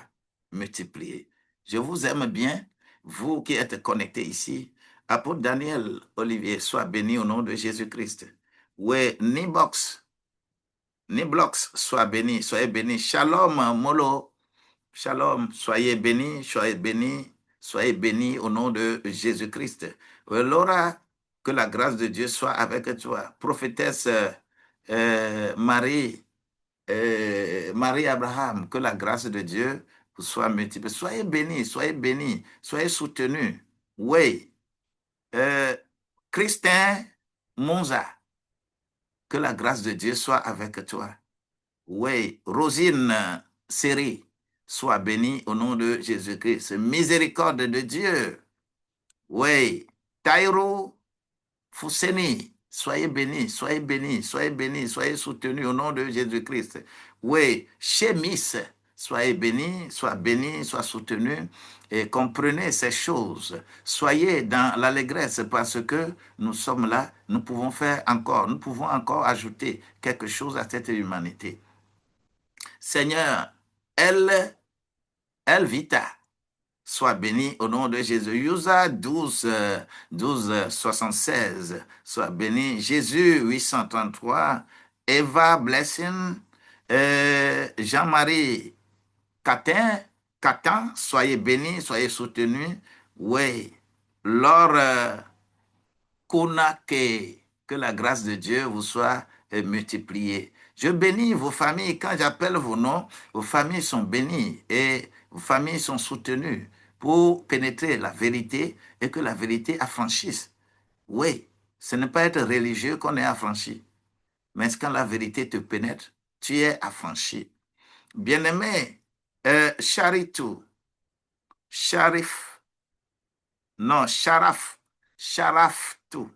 multipliée. Je vous aime bien, vous qui êtes connectés ici. Apôtre Daniel Olivier, sois béni au nom de Jésus-Christ. Oui, Niblox, sois béni, soyez béni. Shalom, Molo, shalom, soyez béni au nom de Jésus-Christ. Laura, que la grâce de Dieu soit avec toi. Prophétesse Marie, Marie-Abraham, que la grâce de Dieu vous soit multiple. Soyez bénis, soyez soutenus. Oui. Euh, Christin Monza, que la grâce de Dieu soit avec toi. Oui. Rosine Seri, sois bénie au nom de Jésus-Christ. Miséricorde de Dieu. Oui. Taïro Fousseni, soyez bénis, soyez bénis, soyez bénis, soyez soutenus au nom de Jésus-Christ. Oui, Chémis, soyez bénis, sois soutenus et comprenez ces choses. Soyez dans l'allégresse parce que nous sommes là, nous pouvons encore ajouter quelque chose à cette humanité. Seigneur, El Vita, sois béni au nom de Jésus. Yusa 76. Sois béni. Jésus 833. Eva Blessing. Jean-Marie Catin, soyez bénis, soyez soutenus. Oui. Laure Konake, que la grâce de Dieu vous soit multipliée. Je bénis vos familles. Quand j'appelle vos noms, vos familles sont bénies et vos familles sont soutenues pour pénétrer la vérité et que la vérité affranchisse. Oui, ce n'est pas être religieux qu'on est affranchi, mais quand la vérité te pénètre, tu es affranchi. Bien-aimé, Charitou, Sharif, non, Sharaftou,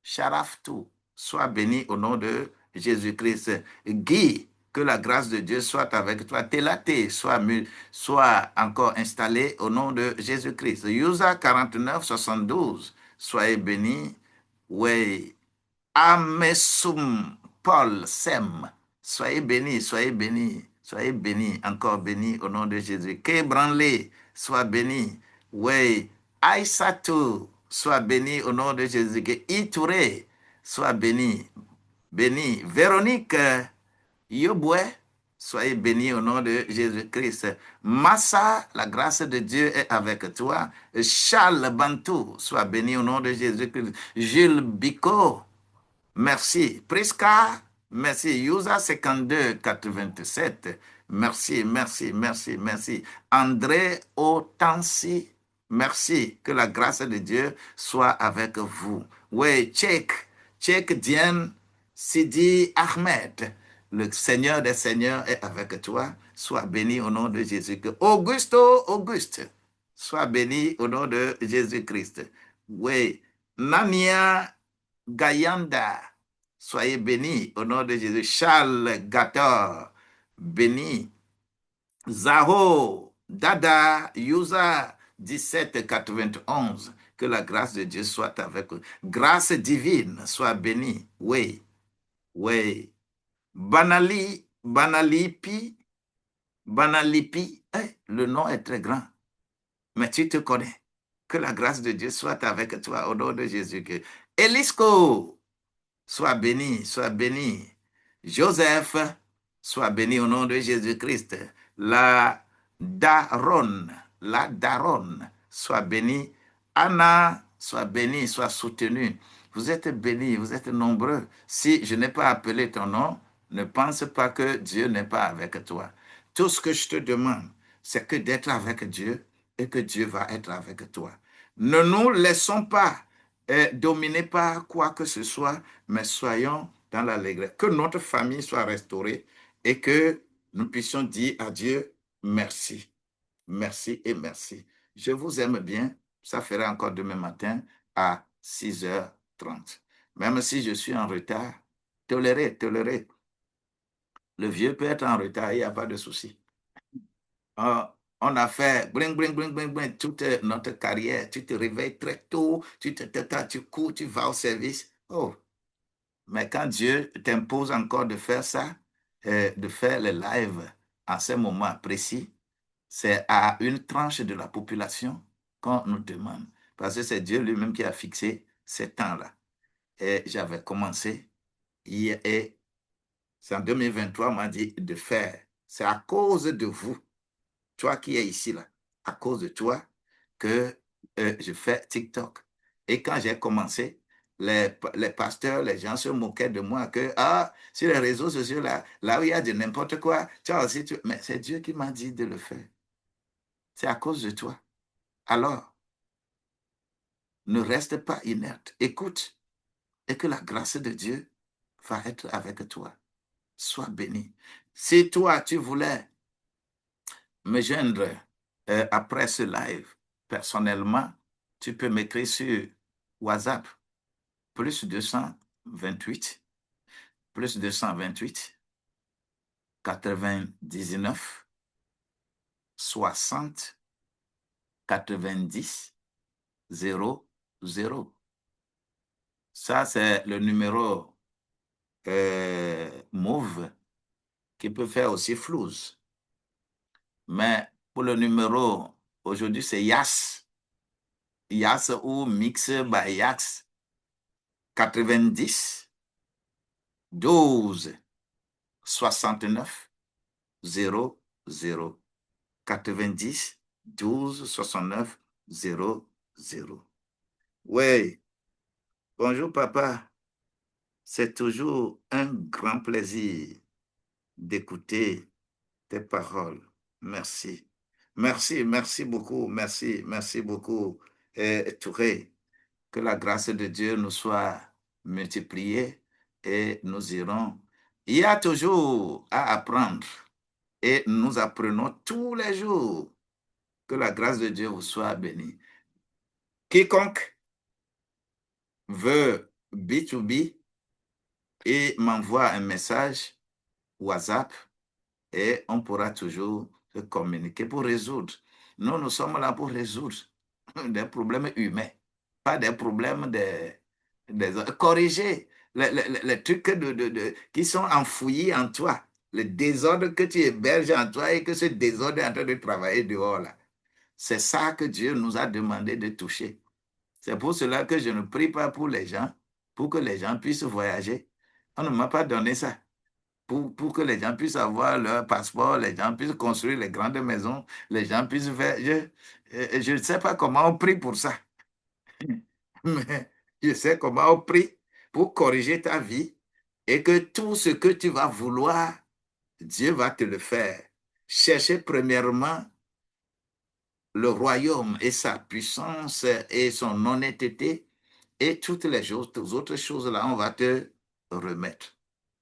Sharaftou, sois béni au nom de Jésus-Christ. Guy, que la grâce de Dieu soit avec toi. Télaté, sois encore installé au nom de Jésus-Christ. Yusa 4972, soyez béni. Oui. Amesum Paul Sem, soyez béni, soyez béni, soyez béni, encore béni au nom de Jésus. Kebranlé, sois béni. Oui. Aïssatou, sois béni au nom de Jésus. Itouré, sois béni, béni. Véronique Yoboué, soyez béni au nom de Jésus-Christ. Massa, la grâce de Dieu est avec toi. Charles Bantou, sois béni au nom de Jésus-Christ. Jules Bicot, merci. Prisca, merci. Yusa 5287, merci, merci, merci, merci. André Otansi, merci. Que la grâce de Dieu soit avec vous. Oui, Tchèque Diane Sidi Ahmed, le Seigneur des Seigneurs est avec toi. Sois béni au nom de Jésus-Christ. Auguste, sois béni au nom de Jésus-Christ. Oui, Nania Gayanda, soyez bénis au nom de Jésus. Charles Gator, béni. Zaho, Dada, Yusa, 1791. Que la grâce de Dieu soit avec vous. Grâce divine soit bénie. Oui, oui. Banalipi, le nom est très grand, mais tu te connais. Que la grâce de Dieu soit avec toi au nom de Jésus-Christ. Elisco, sois béni, sois béni. Joseph, sois béni au nom de Jésus-Christ. La la daronne, sois béni. Anna, sois béni, sois soutenu. Vous êtes bénis, vous êtes nombreux. Si je n'ai pas appelé ton nom, ne pense pas que Dieu n'est pas avec toi. Tout ce que je te demande, c'est que d'être avec Dieu et que Dieu va être avec toi. Ne nous laissons pas dominer par quoi que ce soit, mais soyons dans l'allégresse. Que notre famille soit restaurée et que nous puissions dire à Dieu merci, merci et merci. Je vous aime bien. Ça fera encore demain matin à 6h30. Même si je suis en retard, tolérez, tolérez. Le vieux peut être en retard, il n'y a pas de souci. On a fait bling, bling, bling, bling, bling, toute notre carrière. Tu te réveilles très tôt, tu cours, tu vas au service. Oh, mais quand Dieu t'impose encore de faire ça, de faire les lives en ces moments précis, c'est à une tranche de la population qu'on nous demande. Parce que c'est Dieu lui-même qui a fixé ces temps-là. Et j'avais commencé hier et c'est en 2023, on m'a dit de faire. C'est à cause de vous, toi qui es ici, là, à cause de toi, que je fais TikTok. Et quand j'ai commencé, les pasteurs, les gens se moquaient de moi que, ah, sur les réseaux sociaux, là où il y a de n'importe quoi, tu as aussi, mais c'est Dieu qui m'a dit de le faire. C'est à cause de toi. Alors, ne reste pas inerte. Écoute, et que la grâce de Dieu va être avec toi. Sois béni. Si toi, tu voulais me joindre après ce live, personnellement, tu peux m'écrire sur WhatsApp, plus 228, plus 228, 99, 60, 90, 00. Ça, c'est le numéro Move qui peut faire aussi flouze. Mais pour le numéro, aujourd'hui, c'est YAS. YAS ou Mix by YAS. 90, 12, 69, 0, 0. 90, 12, 69, 0, 0. Oui, bonjour papa. C'est toujours un grand plaisir d'écouter tes paroles. Merci. Merci, merci beaucoup. Merci, merci beaucoup, Touré. Que la grâce de Dieu nous soit multipliée et nous irons. Il y a toujours à apprendre et nous apprenons tous les jours. Que la grâce de Dieu vous soit bénie. Quiconque veut B2B et m'envoie un message WhatsApp et on pourra toujours se communiquer pour résoudre. Nous sommes là pour résoudre des problèmes humains, pas des problèmes des corriger les trucs qui sont enfouis en toi, le désordre que tu héberges en toi et que ce désordre est en train de travailler dehors là. C'est ça que Dieu nous a demandé de toucher. C'est pour cela que je ne prie pas pour les gens, pour que les gens puissent voyager. On ne m'a pas donné ça. Pour que les gens puissent avoir leur passeport, les gens puissent construire les grandes maisons, les gens puissent faire... Je ne sais pas comment on prie pour ça, mais je sais comment on prie pour corriger ta vie et que tout ce que tu vas vouloir, Dieu va te le faire. Cherchez premièrement le royaume et sa puissance et son honnêteté et toutes les autres choses là, on va te remettre.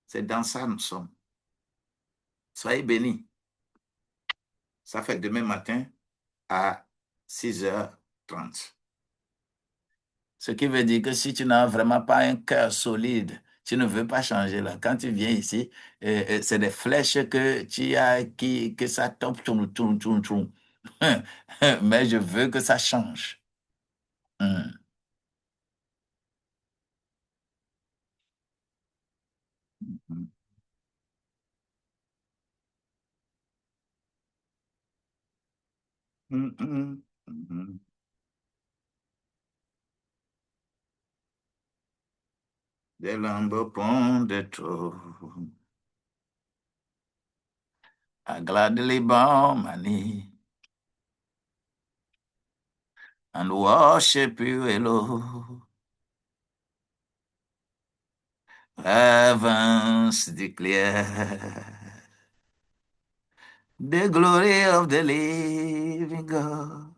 C'est dans ça que nous sommes. Soyez bénis. Ça fait demain matin à 6h30. Ce qui veut dire que si tu n'as vraiment pas un cœur solide, tu ne veux pas changer là. Quand tu viens ici, c'est des flèches que tu as que ça tombe, tourne, tourne, tourne, tourne. Mais je veux que ça change. Hmm. Hmm. Hmm. Hmm. Hmm. Des lambeaux pont de trop. À Liban, money, and worship you alone. Heavens declare the glory of the living God.